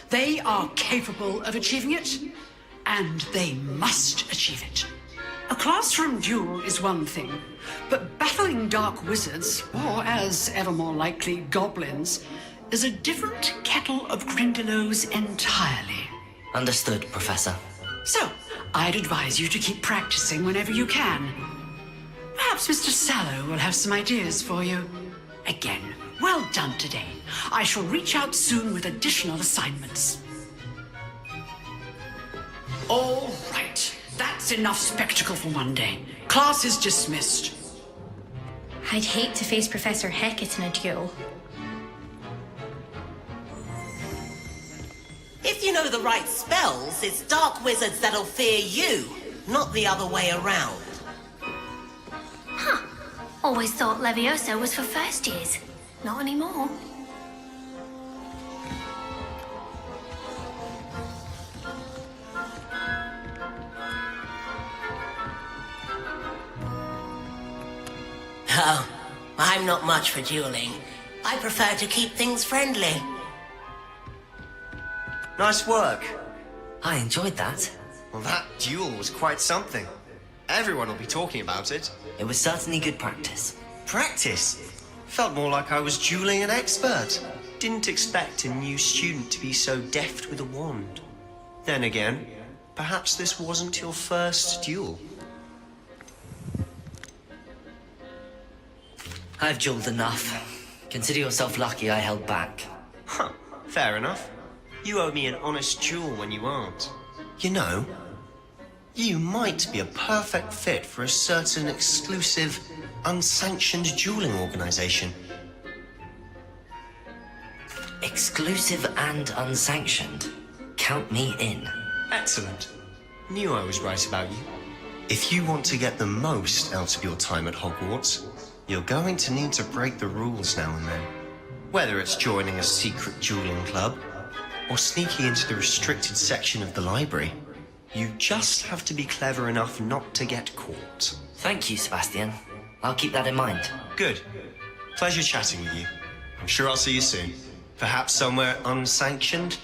They are capable of achieving it, and they must achieve it. A classroom duel is one thing, but battling dark wizards, or as ever more likely, goblins, is a different kettle of grindylows entirely. Understood, Professor. So, I'd advise you to keep practicing whenever you can. Perhaps Mr. Sallow will have some ideas for you. Again, well done today. I shall reach out soon with additional assignments. All right. That's enough spectacle for one day. Class is dismissed. I'd hate to face Professor Hecat in a duel. If you know the right spells, it's dark wizards that'll fear you, not the other way around. Huh. Always thought Leviosa was for first years. Not anymore. Oh, I'm not much for dueling. I prefer to keep things friendly. Nice work. I enjoyed that. Well, that duel was quite something. Everyone will be talking about it. It was certainly good practice. Practice? Felt more like I was dueling an expert. Didn't expect a new student to be so deft with a wand. Then again, perhaps this wasn't your first duel. I've dueled enough. Consider yourself lucky I held back. Huh, fair enough. You owe me an honest duel when you aren't. You know, you might be a perfect fit for a certain exclusive, unsanctioned dueling organization. Exclusive and unsanctioned. Count me in. Excellent. Knew I was right about you. If you want to get the most out of your time at Hogwarts, you're going to need to break the rules now and then. Whether it's joining a secret dueling club, or sneaking into the restricted section of the library, you just have to be clever enough not to get caught. Thank you, Sebastian. I'll keep that in mind. Good. Pleasure chatting with you. I'm sure I'll see you soon. Perhaps somewhere unsanctioned?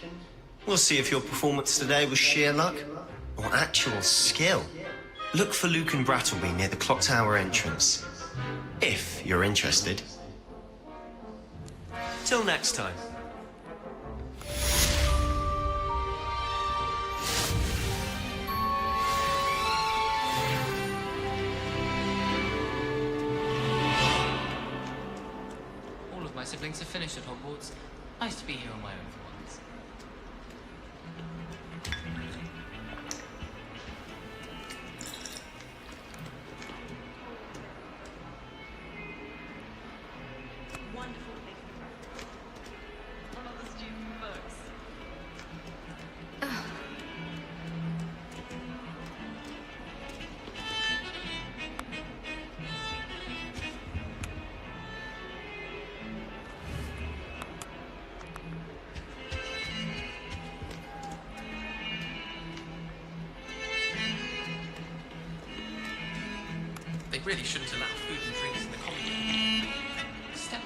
We'll see if your performance today was sheer luck or actual skill. Look for Luke and Brattleby near the clock tower entrance. If you're interested. Till next time. All of my siblings have finished at Hogwarts. Nice to be here on my own for once. Wonderful thing. One of the student books. They really shouldn't allow food and drinks in the common room. Step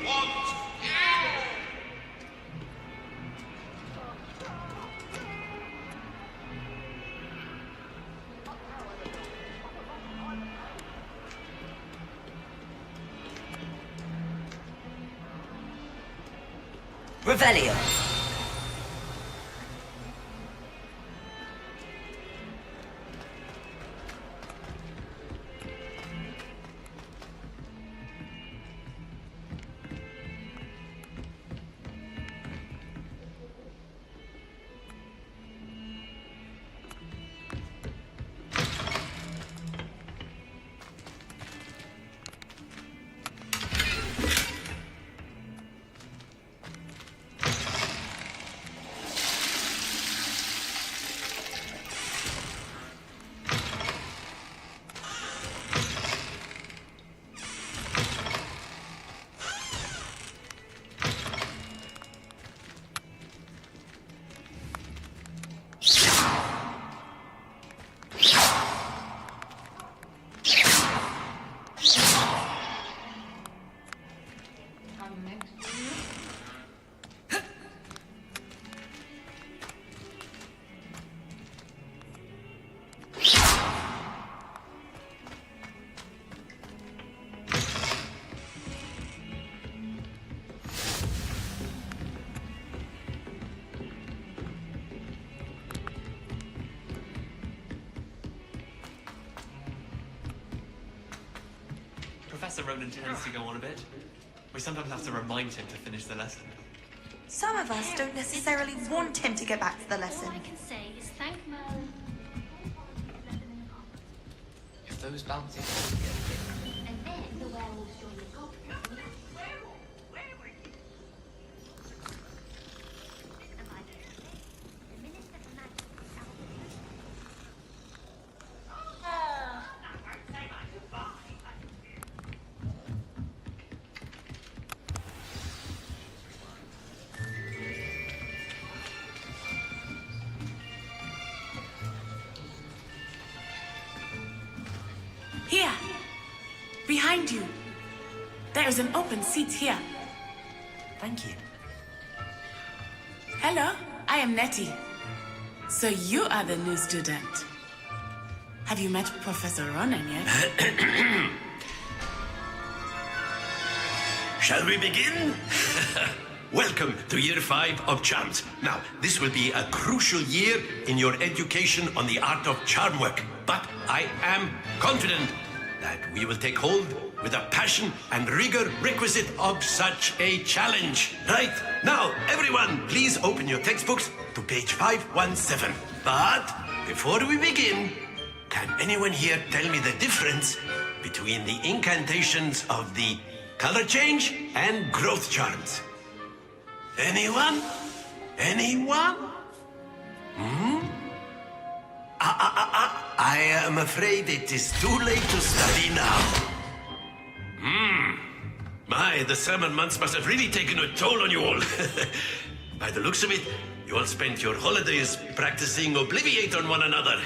want you! Revelio. Professor Ronan tends to go on a bit. We sometimes have to remind him to finish the lesson. Some of us don't necessarily want him to get back to the lesson. All I can say is thank Merlin. If those bounty balls get hit, And then the werewolves join the goblins. Here, behind you. There is an open seat here. Thank you. Hello, I am Nettie. So you are the new student. Have you met Professor Ronan yet? Shall we begin? Welcome to Year 5 of Charms. Now, this will be a crucial year in your education on the art of charm work. But I am confident that we will take hold with a passion and rigor requisite of such a challenge. Right, now, everyone, please open your textbooks to page 517. But before we begin, can anyone here tell me the difference between the incantations of the color change and growth charms? Anyone? Anyone? I am afraid it is too late to study now. My, the summer months must have really taken a toll on you all. By the looks of it, you all spent your holidays practicing Obliviate on one another.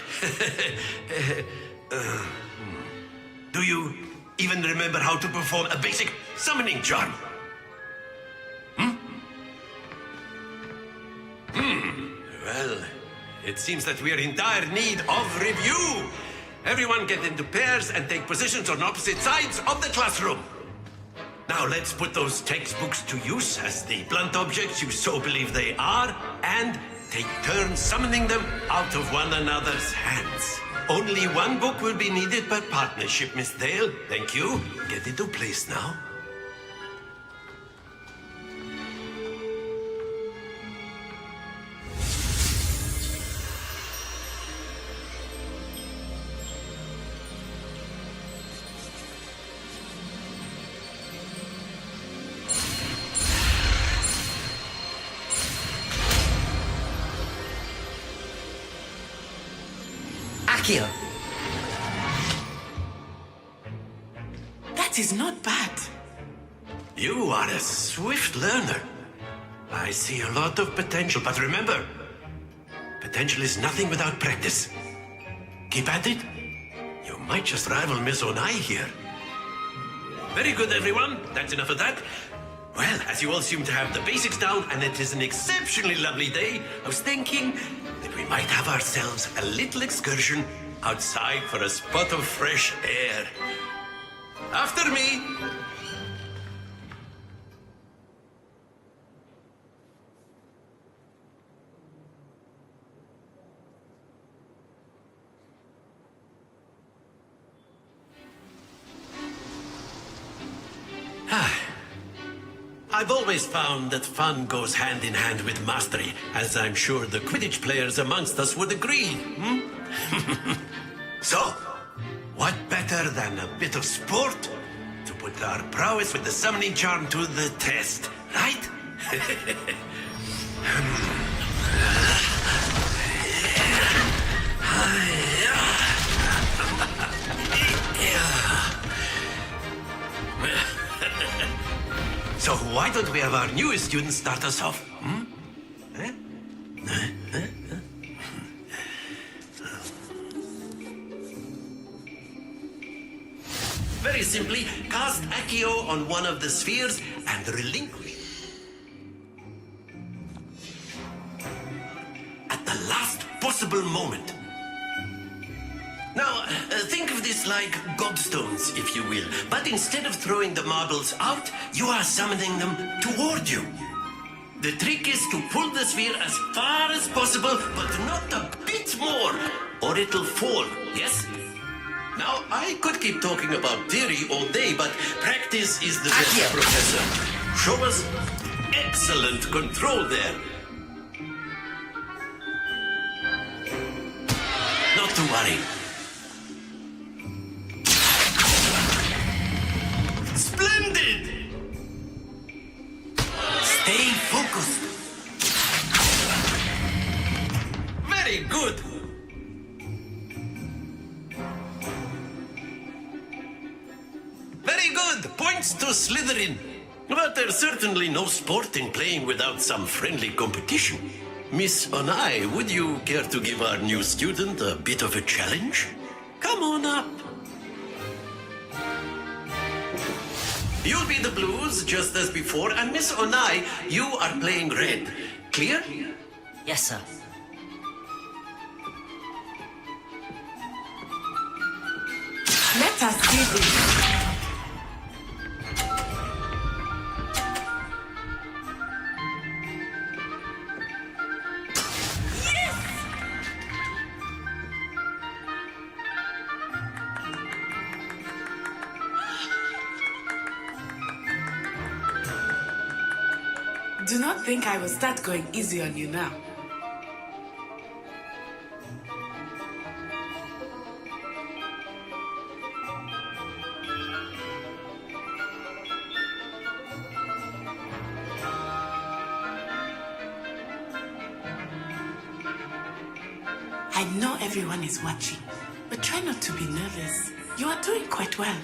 Do you even remember how to perform a basic summoning charm? Well, it seems that we are in dire need of review. Everyone get into pairs and take positions on opposite sides of the classroom. Now let's put those textbooks to use as the blunt objects you so believe they are, and take turns summoning them out of one another's hands. Only one book will be needed per partnership, Miss Dale. Thank you. Get into place now. That is not bad. You are a swift learner. I see a lot of potential, but remember, potential is nothing without practice. Keep at it. You might just rival Miss Onai here. Very good, everyone. That's enough of that. Well, as you all seem to have the basics down, and it is an exceptionally lovely day, I was thinking that we might have ourselves a little excursion outside for a spot of fresh air. After me. I've always found that fun goes hand in hand with mastery, as I'm sure the Quidditch players amongst us would agree. So, what better than a bit of sport to put our prowess with the summoning charm to the test, right? So why don't we have our newest student start us off? Very simply, cast Accio on one of the spheres and relinquish. At the last possible moment. Now, think of this like gobstones, if you will. But instead of throwing the marbles out, you are summoning them toward you. The trick is to pull the sphere as far as possible, but not a bit more, or it'll fall, yes? Now, I could keep talking about theory all day, but practice is the best professor. Show us excellent control there. Not to worry. Splendid! Stay focused. Very good. Very good. Points to Slytherin. But there's certainly no sport in playing without some friendly competition. Miss Onai, would you care to give our new student a bit of a challenge? Come on up. You'll be the blues, just as before, and Miss Onai, you are playing red. Clear? Yes, sir. Let us do this. Do not think I will start going easy on you now. I know everyone is watching, but try not to be nervous. You are doing quite well.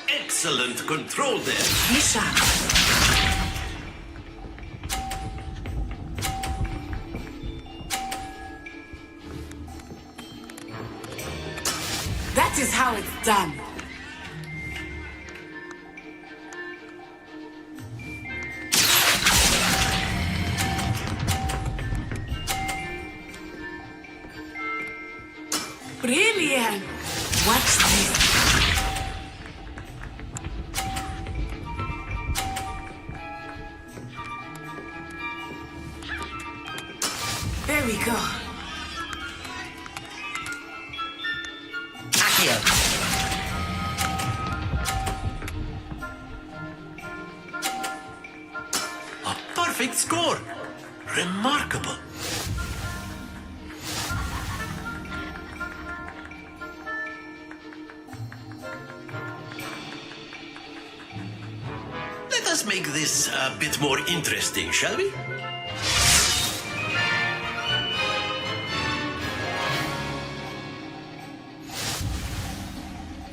Excellent control there. Misha. That is how it's done. Brilliant. Watch this. There we go. Accio. A perfect score. Remarkable. Let us make this a bit more interesting, shall we?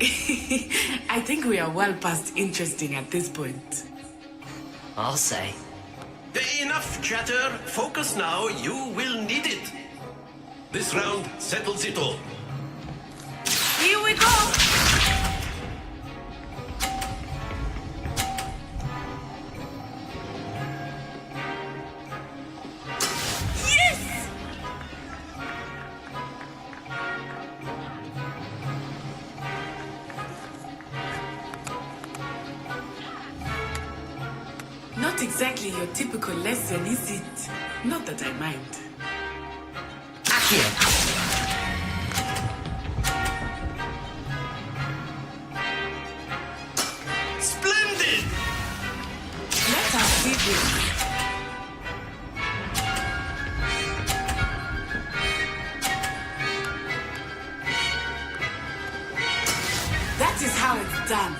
I think we are well past interesting at this point. I'll say. Enough chatter. Focus now. You will need it. This round settles it all. Here we go! Yes! Not exactly your typical lesson, is it? Not that I mind. Accio! Splendid! Let us see this. That is how it's done.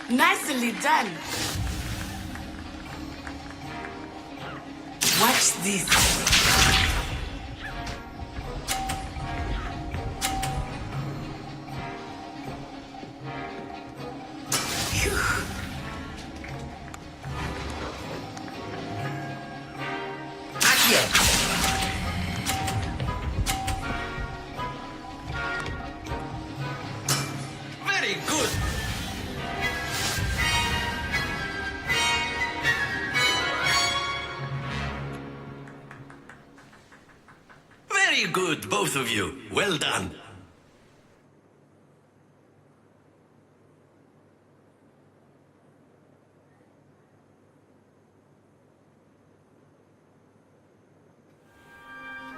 Nicely done. Watch this. Very good. Very good, both of you. Well done.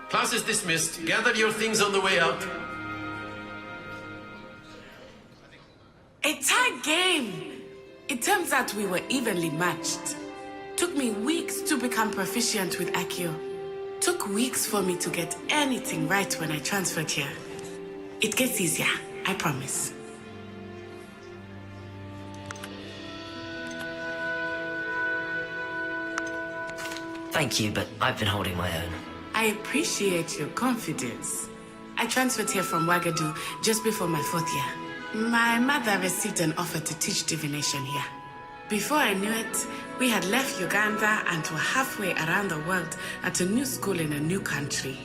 Class is dismissed. Gather your things on the way out. A tie game. It turns out we were evenly matched. Took me weeks to become proficient with Accio. Took weeks for me to get anything right when I transferred here. It gets easier, I promise. Thank you, but I've been holding my own. I appreciate your confidence. I transferred here from Ouagadougou just before my 4th year. My mother received an offer to teach divination here. Before I knew it, we had left Uganda and were halfway around the world at a new school in a new country.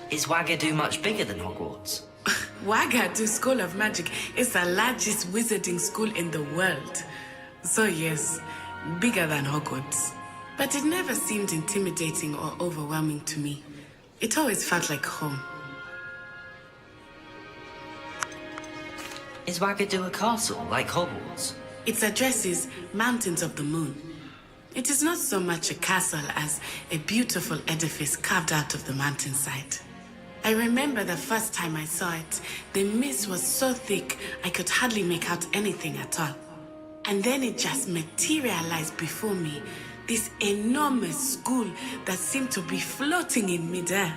Is Ouagadougou much bigger than Hogwarts? Ouagadougou School of Magic is the largest wizarding school in the world. So yes, bigger than Hogwarts. But it never seemed intimidating or overwhelming to me. It always felt like home. Is Ouagadougou a castle, like Hogwarts? Its address is Mountains of the Moon. It is not so much a castle as a beautiful edifice carved out of the mountainside. I remember the first time I saw it, the mist was so thick I could hardly make out anything at all. And then it just materialized before me, this enormous school that seemed to be floating in midair.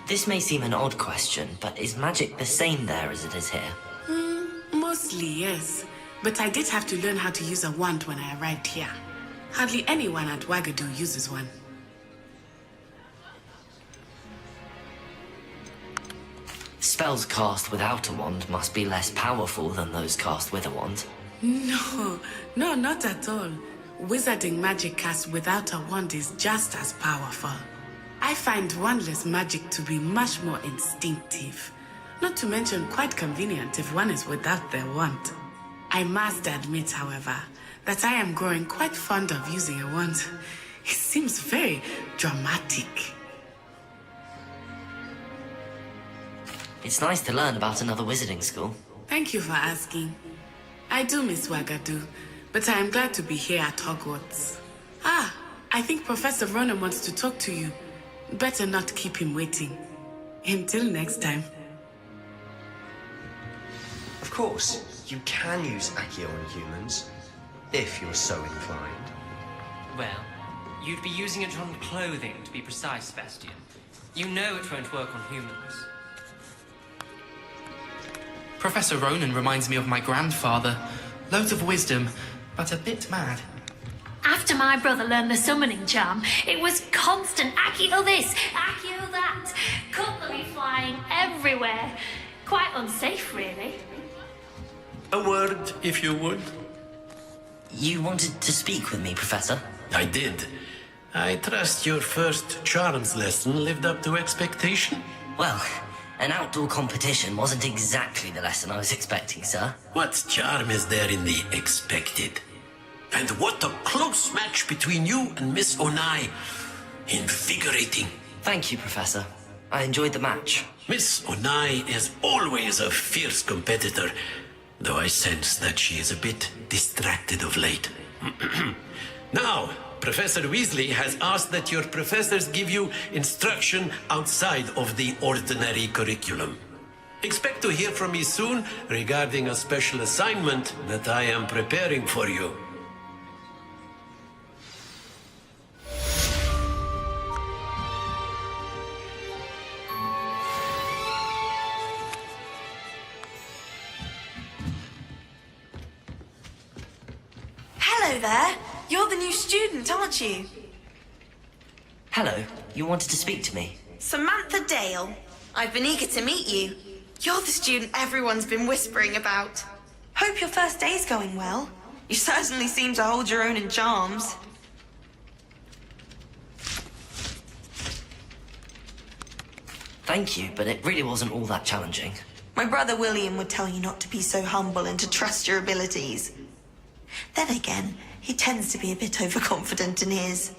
This may seem an odd question, but is magic the same there as it is here? Mostly, yes. But I did have to learn how to use a wand when I arrived here. Hardly anyone at Ouagadougou uses one. Spells cast without a wand must be less powerful than those cast with a wand. No, not at all. Wizarding magic cast without a wand is just as powerful. I find wandless magic to be much more instinctive. Not to mention quite convenient if one is without their wand. I must admit, however, that I am growing quite fond of using a wand. It seems very dramatic. It's nice to learn about another wizarding school. Thank you for asking. I do miss Ouagadougou, but I am glad to be here at Hogwarts. Ah, I think Professor Ronan wants to talk to you. Better not keep him waiting. Until next time. Of course, you can use Accio on humans. if you're so inclined. Well, you'd be using it on clothing, to be precise, Sebastian. You know it won't work on humans. Professor Ronan reminds me of my grandfather. Loads of wisdom, but a bit mad. After my brother learned the summoning charm, it was constant Accio this, Accio that. Cutlery flying everywhere. Quite unsafe, really. A word, if you would. You wanted to speak with me, Professor? I did. I trust your first charms lesson lived up to expectation? Well, an outdoor competition wasn't exactly the lesson I was expecting, sir. What charm is there in the expected? And what a close match between you and Miss Onai. Invigorating. Thank you, Professor. I enjoyed the match. Miss Onai is always a fierce competitor, though I sense that she is a bit distracted of late. Now, Professor Weasley has asked that your professors give you instruction outside of the ordinary curriculum. Expect to hear from me soon regarding a special assignment that I am preparing for you. Hello there. You're the new student, aren't you? Hello, you wanted to speak to me? Samantha Dale. I've been eager to meet you. You're the student everyone's been whispering about. Hope your first day's going well. You certainly seem to hold your own in charms. Thank you, but it really wasn't all that challenging. My brother William would tell you not to be so humble and to trust your abilities. Then again, he tends to be a bit overconfident in his.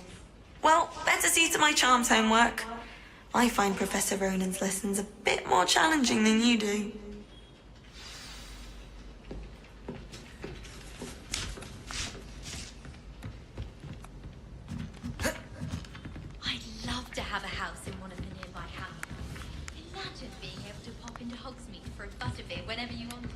Well, better see to my charms homework. I find Professor Ronan's lessons a bit more challenging than you do. I'd love to have a house in one of the nearby houses. Imagine being able to pop into Hogsmeade for a butterbeer whenever you wanted.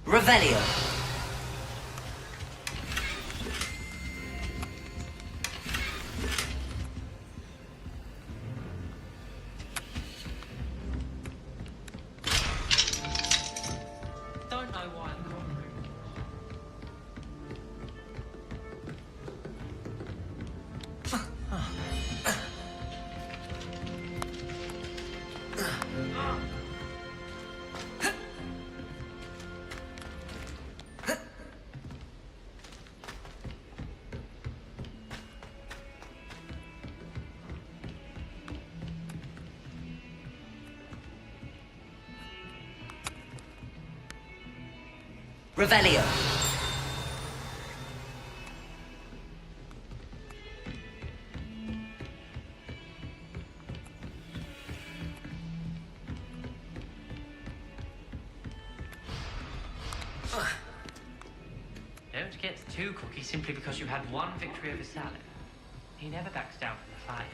Revelio. Don't know why I'm calling Revelio. Don't get too cocky simply because you had one victory over Salad. He never backs down from the fight.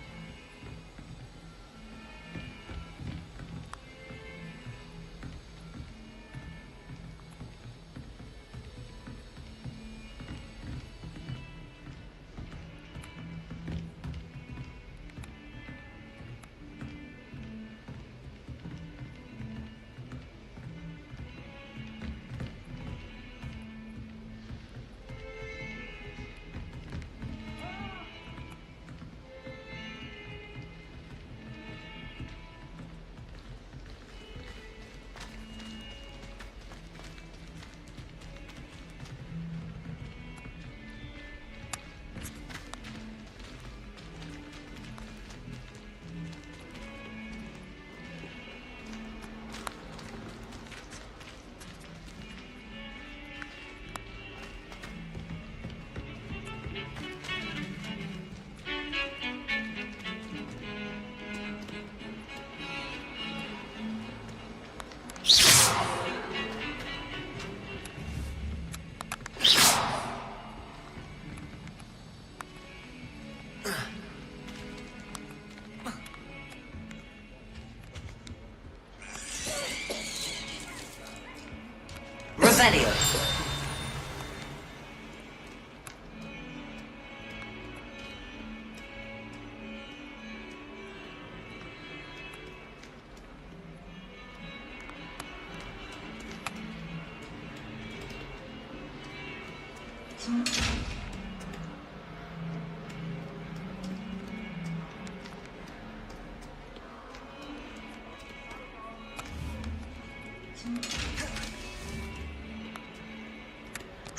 Revelio.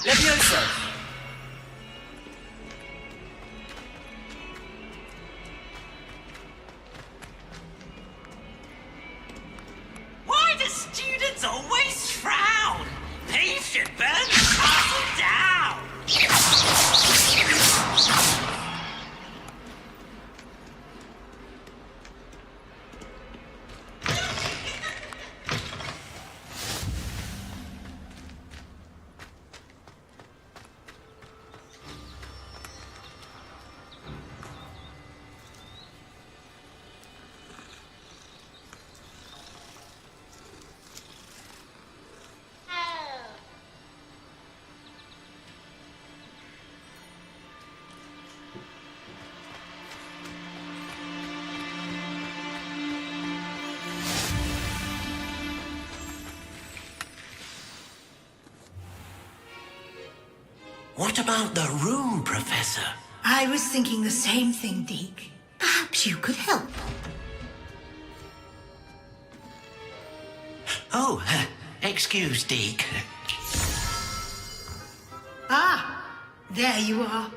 Levioso. Why do students always frown? Peace should burn the castle down! What about the room, Professor? I was thinking the same thing, Deke. Perhaps you could help. Oh, excuse, Deke. Ah, there you are.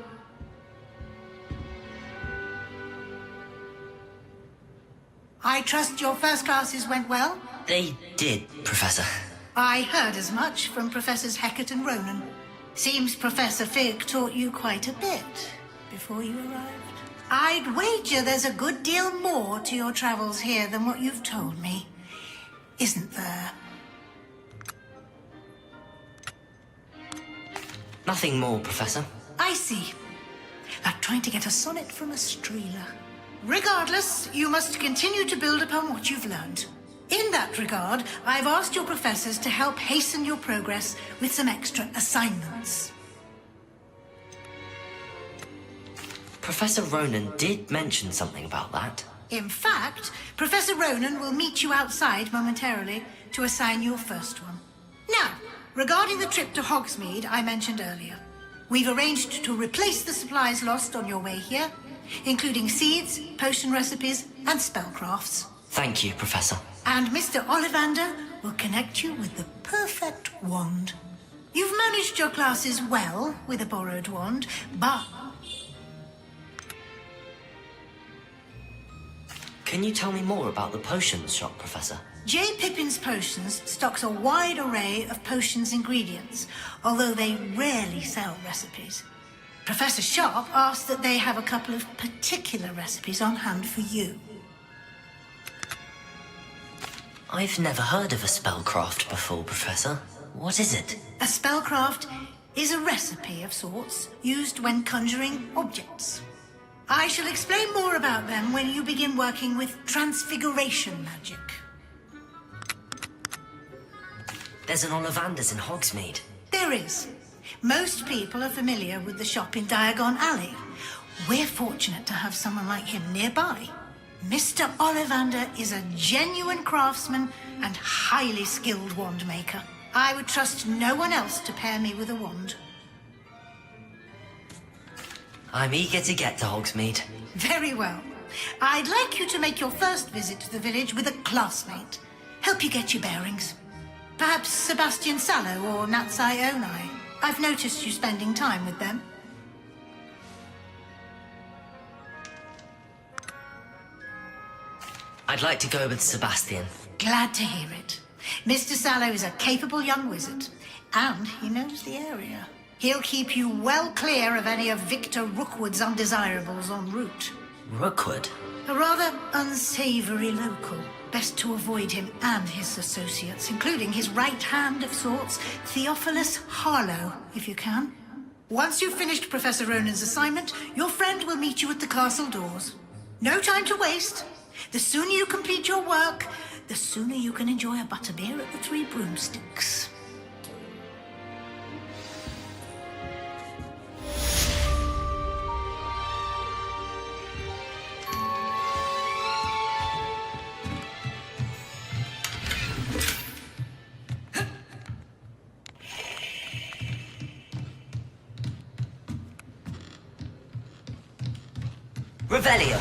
I trust your first classes went well? They did, Professor. I heard as much from Professors Hecat and Ronan. Seems Professor Fig taught you quite a bit before you arrived. I'd wager there's a good deal more to your travels here than what you've told me. Isn't there? Nothing more, Professor. I see. Like trying to get a sonnet from a streeler. Regardless, you must continue to build upon what you've learned. In that regard, I've asked your professors to help hasten your progress with some extra assignments. Professor Ronan did mention something about that. In fact, Professor Ronan will meet you outside momentarily to assign your first one. Now, regarding the trip to Hogsmeade I mentioned earlier, we've arranged to replace the supplies lost on your way here, including seeds, potion recipes, and spellcrafts. Thank you, Professor. And Mr. Ollivander will connect you with the perfect wand. You've managed your classes well with a borrowed wand, but... Can you tell me more about the potions shop, Professor? J. Pippin's Potions stocks a wide array of potions ingredients, although they rarely sell recipes. Professor Sharp asked that they have a couple of particular recipes on hand for you. I've never heard of a spellcraft before, Professor. What is it? A spellcraft is a recipe of sorts used when conjuring objects. I shall explain more about them when you begin working with transfiguration magic. There's an Ollivander's in Hogsmeade. There is. Most people are familiar with the shop in Diagon Alley. We're fortunate to have someone like him nearby. Mr. Ollivander is a genuine craftsman and highly skilled wand maker. I would trust no one else to pair me with a wand. I'm eager to get to Hogsmeade. Very well. I'd like you to make your first visit to the village with a classmate. Help you get your bearings. Perhaps Sebastian Sallow or Natsai Onai. I've noticed you spending time with them. I'd like to go with Sebastian. Glad to hear it. Mr. Sallow is a capable young wizard, and he knows the area. He'll keep you well clear of any of Victor Rookwood's undesirables en route. Rookwood? A rather unsavory local. Best to avoid him and his associates, including his right hand of sorts, Theophilus Harlow, if you can. Once you've finished Professor Ronan's assignment, your friend will meet you at the castle doors. No time to waste. The sooner you complete your work, the sooner you can enjoy a butterbeer at the Three Broomsticks. Revelio.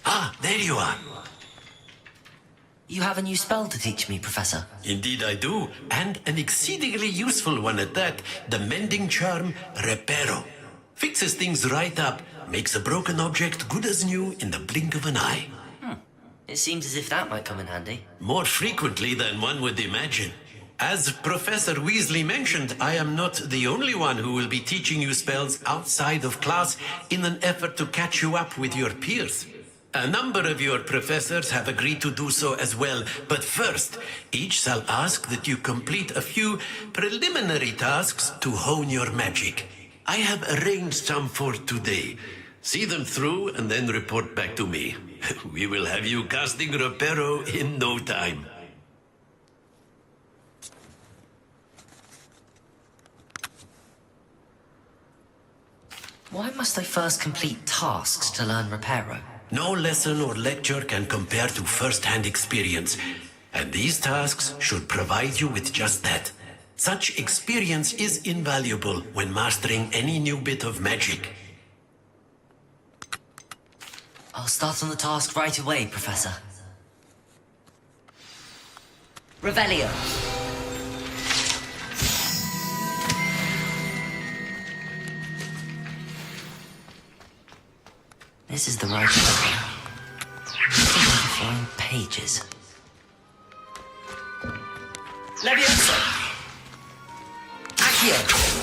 Ah, there you are. You have a new spell to teach me, Professor. Indeed I do, and an exceedingly useful one at that. The mending charm, Reparo. Fixes things right up, makes a broken object good as new in the blink of an eye. It seems as if that might come in handy. More frequently than one would imagine. As Professor Weasley mentioned, I am not the only one who will be teaching you spells outside of class in an effort to catch you up with your peers. A number of your professors have agreed to do so as well, but first, each shall ask that you complete a few preliminary tasks to hone your magic. I have arranged some for today. See them through and then report back to me. We will have you casting Reparo in no time. Why must I first complete tasks to learn Reparo? No lesson or lecture can compare to first-hand experience, and these tasks should provide you with just that. Such experience is invaluable when mastering any new bit of magic. I'll start on the task right away, Professor. Revelio. This is the right way. Flying pages. Leviosa! Accio!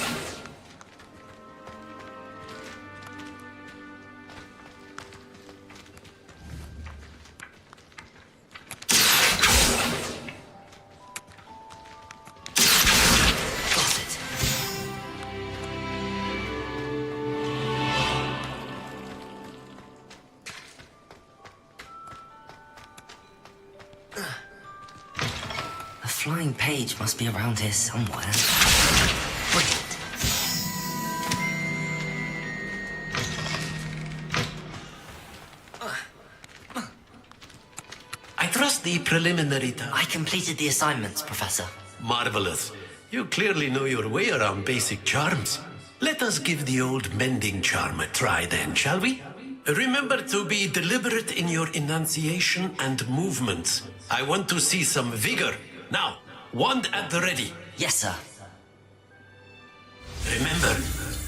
Flying page must be around here somewhere. Brilliant. I trust the preliminary task. I completed the assignments, Professor. Marvelous. You clearly know your way around basic charms. Let us give the old mending charm a try then, shall we? Remember to be deliberate in your enunciation and movements. I want to see some vigor. Now, wand at the ready. Yes, sir. Remember,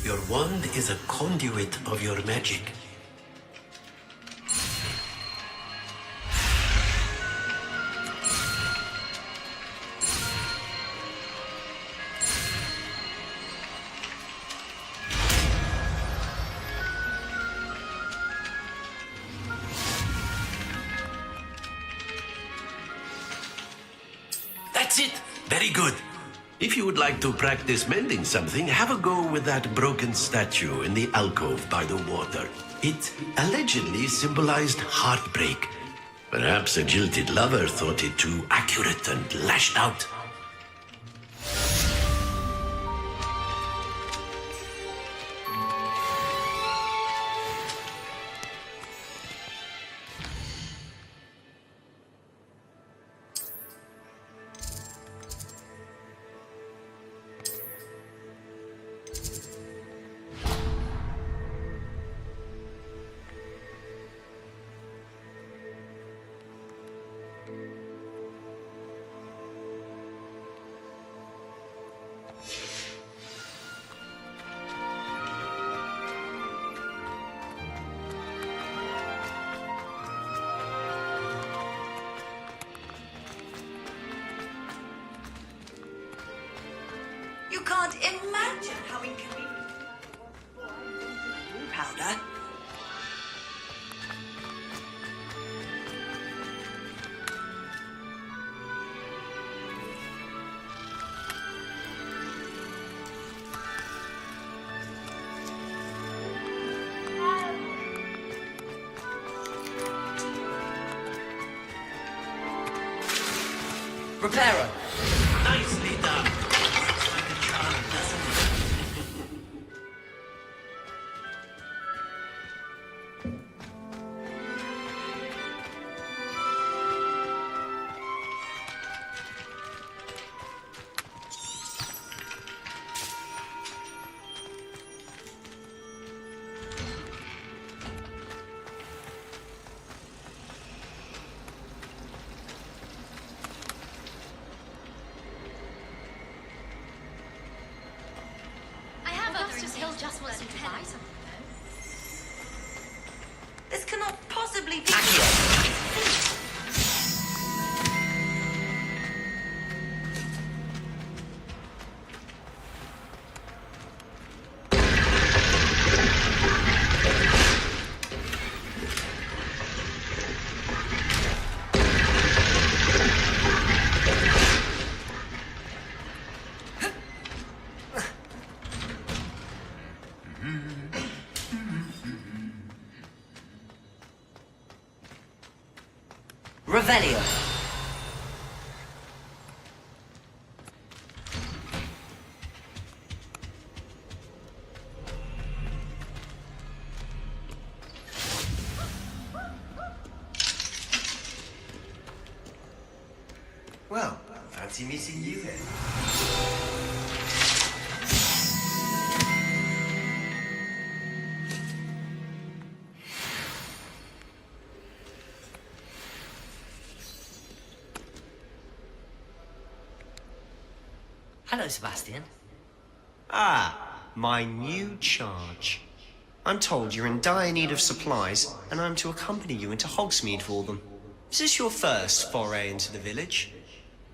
your wand is a conduit of your magic. That's it. Very good. If you would like to practice mending something, have a go with that broken statue in the alcove by the water. It allegedly symbolized heartbreak. Perhaps a jilted lover thought it too accurate and lashed out. You can't imagine how inconvenient powder. Repairer. Nicely done. Looks like a charm, doesn't it? This cannot possibly be. Revelio. Well, fancy meeting you here. Hello, Sebastian. Ah, my new charge. I'm told you're in dire need of supplies, and I'm to accompany you into Hogsmeade for them. Is this your first foray into the village?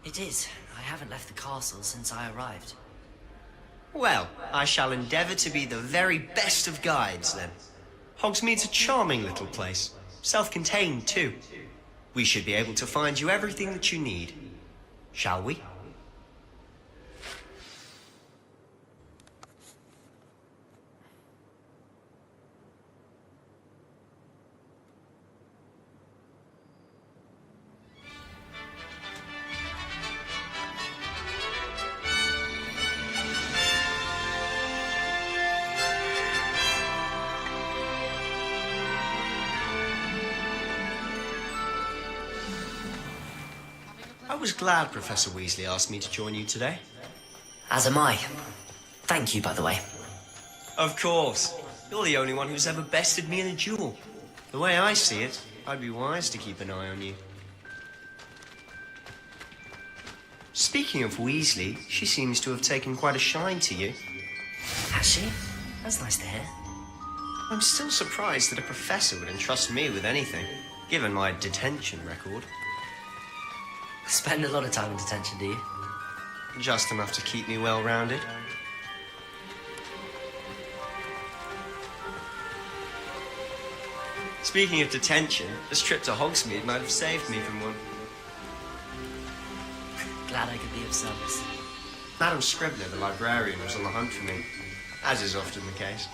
It is. I haven't left the castle since I arrived. Well, I shall endeavour to be the very best of guides, then. Hogsmeade's a charming little place. Self-contained, too. We should be able to find you everything that you need. Shall we? I was glad Professor Weasley asked me to join you today. As am I. Thank you, by the way. Of course. You're the only one who's ever bested me in a duel. The way I see it, I'd be wise to keep an eye on you. Speaking of Weasley, she seems to have taken quite a shine to you. Has she? That's nice to hear. I'm still surprised that a professor would entrust me with anything, given my detention record. Spend a lot of time in detention, do you? Just enough to keep me well-rounded. Speaking of detention, this trip to Hogsmeade might have saved me from one. Glad I could be of service. Madam Scribner, the librarian, was on the hunt for me, as is often the case.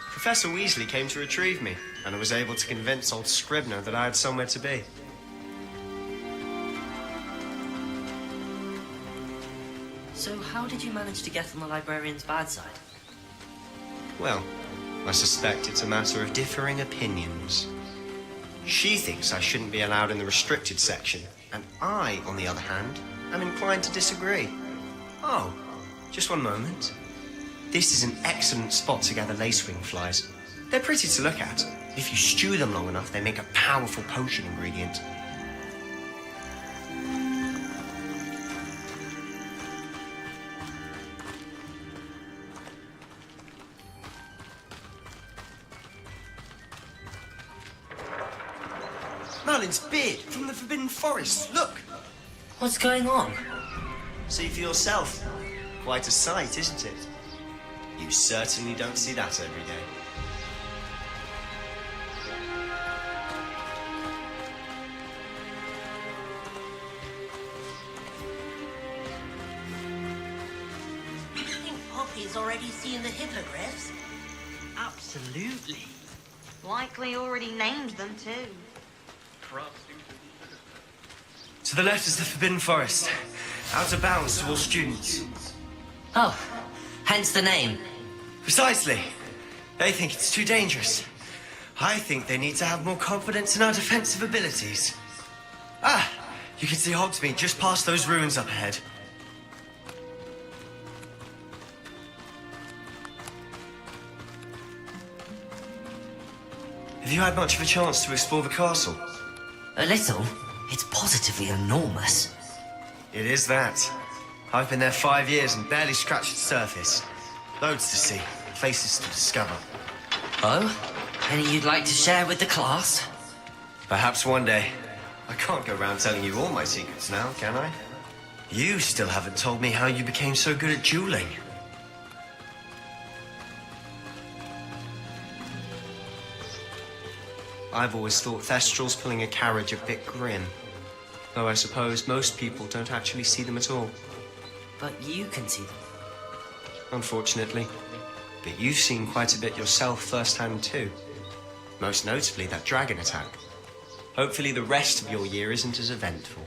Professor Weasley came to retrieve me, and I was able to convince old Scribner that I had somewhere to be. So how did you manage to get on the librarian's bad side? Well, I suspect it's a matter of differing opinions. She thinks I shouldn't be allowed in the restricted section, and I, on the other hand, am inclined to disagree. Oh, just one moment. This is an excellent spot to gather lacewing flies. They're pretty to look at. If you stew them long enough, they make a powerful potion ingredient. Merlin's beard from the Forbidden Forest. Look! What's going on? See for yourself. Quite a sight, isn't it? You certainly don't see that every day. You think Poppy's already seen the hippogriffs? Absolutely. Likely already named them too. To the left is the Forbidden Forest. Out of bounds to all students. Oh, hence the name. Precisely. They think it's too dangerous. I think they need to have more confidence in our defensive abilities. Ah, you can see Hogsmeade just past those ruins up ahead. Have you had much of a chance to explore the castle? A little. It's positively enormous. It is that. I've been there 5 years and barely scratched the surface. Loads to see, places to discover. Oh? Any you'd like to share with the class? Perhaps one day. I can't go around telling you all my secrets now, can I? You still haven't told me how you became so good at dueling. I've always thought Thestrals pulling a carriage a bit grim. Though I suppose most people don't actually see them at all. But you can see them. Unfortunately. But you've seen quite a bit yourself firsthand too. Most notably that dragon attack. Hopefully the rest of your year isn't as eventful.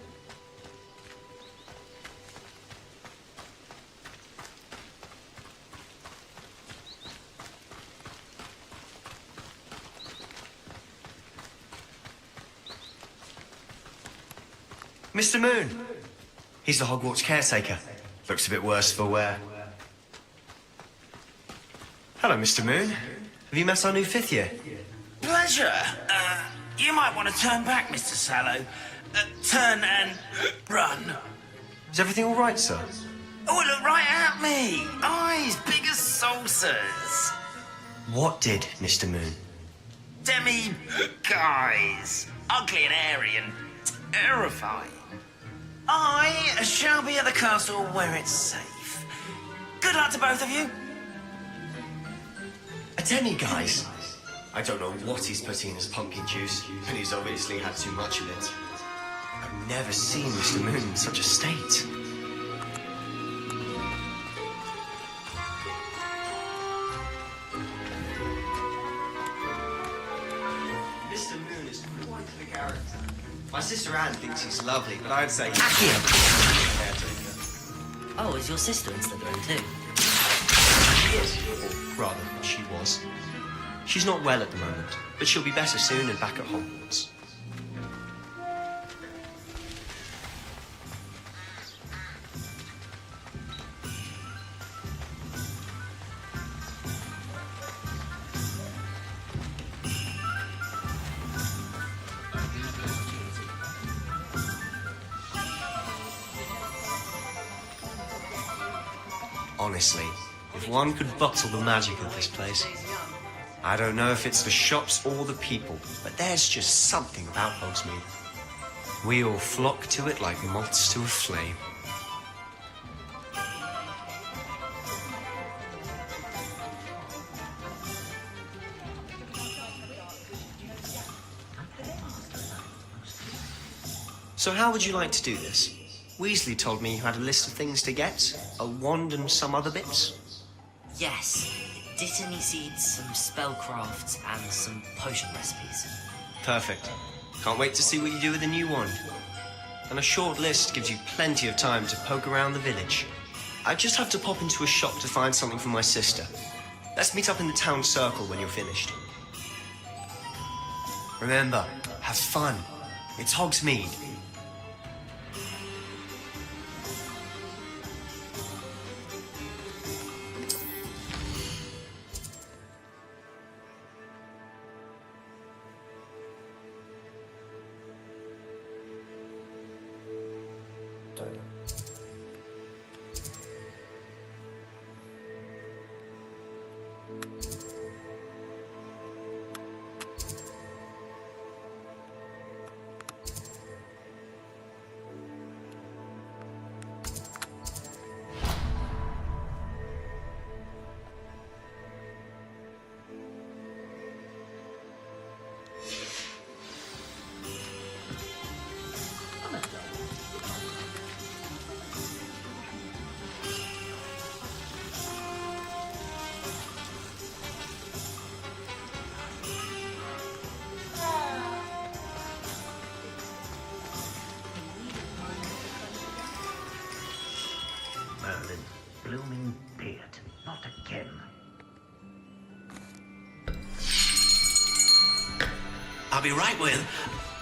Mr. Moon! He's the Hogwarts caretaker. Looks a bit worse for wear. Hello, Mr. Moon. Have you met our new 5th year? Pleasure. You might want to turn back, Mr. Sallow. Turn and run. Is everything all right, sir? Oh, look right at me. Eyes big as saucers. What did, Mr. Moon? Guys. Ugly and airy and terrifying. I shall be at the castle where it's safe. Good luck to both of you. A demi-guise? I don't know what he's putting in his pumpkin juice, and he's obviously had too much of it. I've never seen Mr. Moon in such a state. Mr. Moon is quite the character. My sister Anne thinks he's lovely, but I'd say... Oh, is your sister in Slytherin too? She is. Or rather, she was. She's not well at the moment, but she'll be better soon and back at Hogwarts. Honestly, if one could bottle the magic of this place. I don't know if it's the shops or the people, but there's just something about Hogsmeade. We all flock to it like moths to a flame. So how would you like to do this? Weasley told me you had a list of things to get, a wand and some other bits. Yes. Dittany seeds, some spellcrafts, and some potion recipes. Perfect. Can't wait to see what you do with the new wand. And a short list gives you plenty of time to poke around the village. I just have to pop into a shop to find something for my sister. Let's meet up in the town circle when you're finished. Remember, have fun. It's Hogsmeade. blooming beard. Not again. I'll be right with...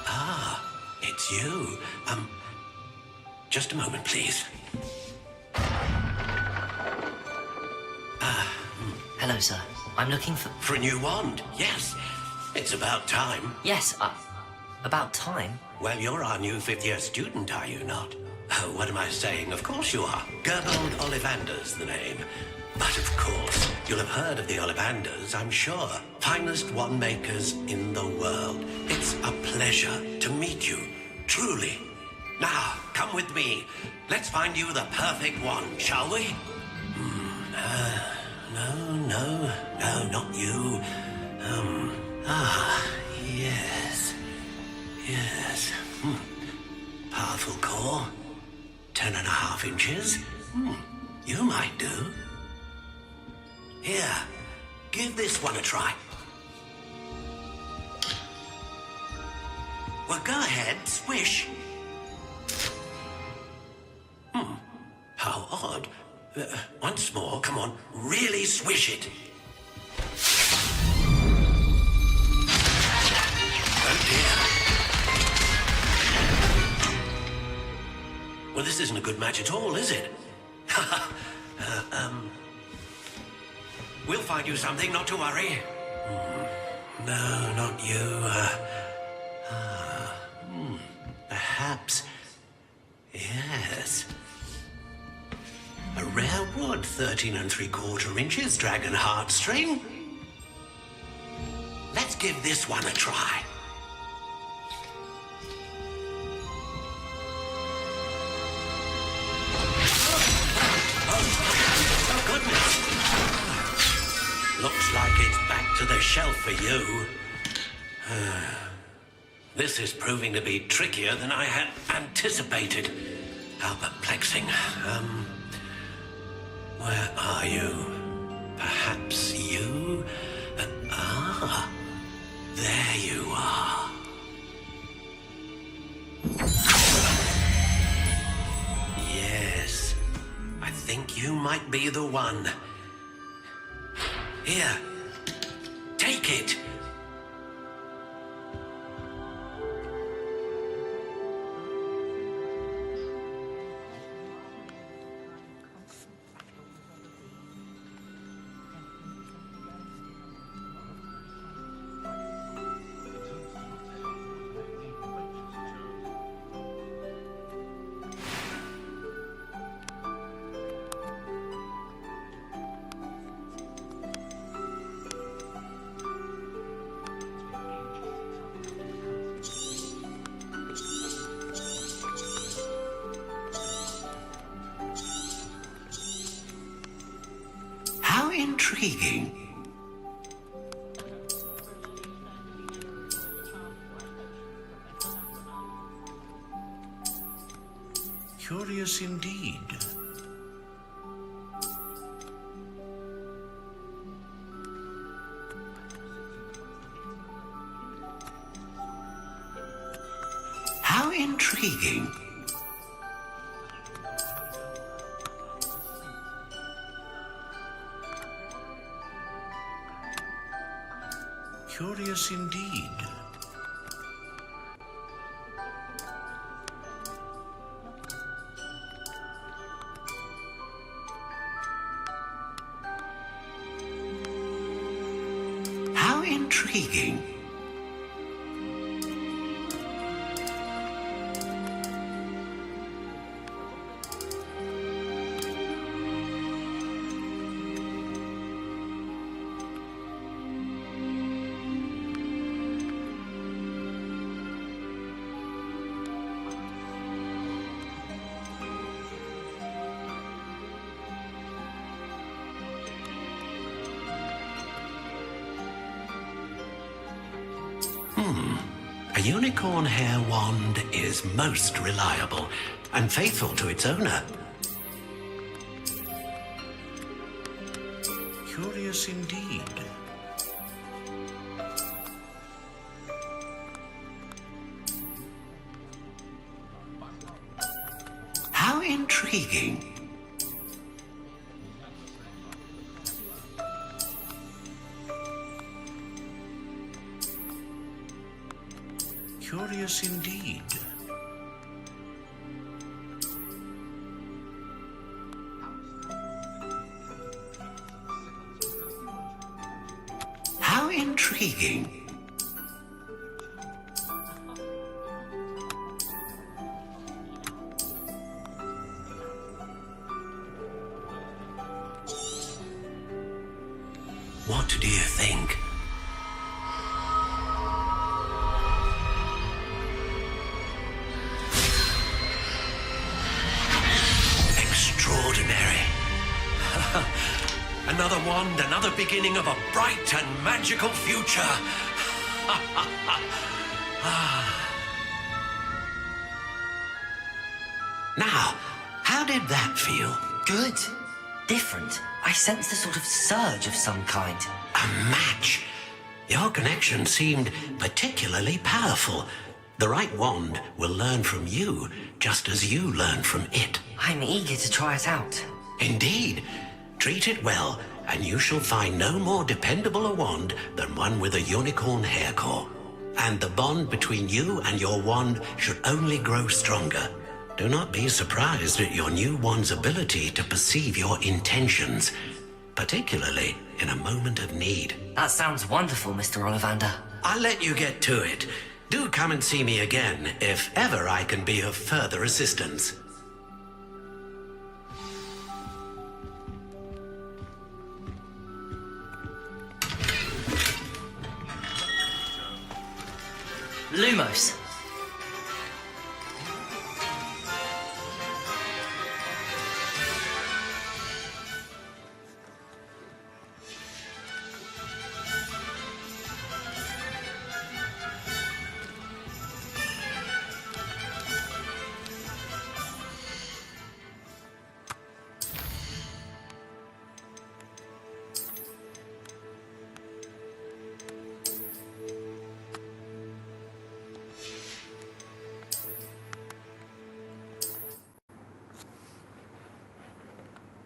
Ah, it's you. Just a moment, please. Hello, sir. I'm looking for... For a new wand, yes. It's about time. Yes, about time? Well, you're our new fifth-year student, are you not? Oh, what am I saying? Of course you are. Gerbold Ollivander's the name. But of course, you'll have heard of the Ollivanders, I'm sure. Finest wand makers in the world. It's a pleasure to meet you, truly. Now, come with me. Let's find you the perfect wand, shall we? No, not you. Yes. Powerful core. 10.5 inches. You might do. Here, give this one a try. Well, go ahead, swish. How odd. Once more, come on, really swish it. Oh dear. Well, this isn't a good match at all, is it? We'll find you something, not to worry. No, not you. Perhaps. Yes. A rare wood, 13 3/4 inches, dragon heartstring. Let's give this one a try. Oh, goodness. Looks like it's back to the shelf for you. This is proving to be trickier than I had anticipated. How perplexing. Where are you? Perhaps you? There you are. Yes, I think you might be the one. Here, take it. How intriguing. Curious indeed. How intriguing. Curious indeed. How intriguing. A unicorn hair wand is most reliable and faithful to its owner. Curious indeed. How intriguing. Curious indeed. How intriguing. What do you think? Extraordinary. Another wand, another beginning of a bright and magical future. Now, how did that feel? Good. Different. I sensed a sort of surge of some kind. A match. Your connection seemed particularly powerful. The right wand will learn from you, just as you learn from it. I'm eager to try it out. Indeed. Treat it well, and you shall find no more dependable a wand than one with a unicorn hair core. And the bond between you and your wand should only grow stronger. Do not be surprised at your new wand's ability to perceive your intentions, particularly in a moment of need. That sounds wonderful, Mr. Ollivander. I'll let you get to it. Do come and see me again if ever I can be of further assistance. Lumos,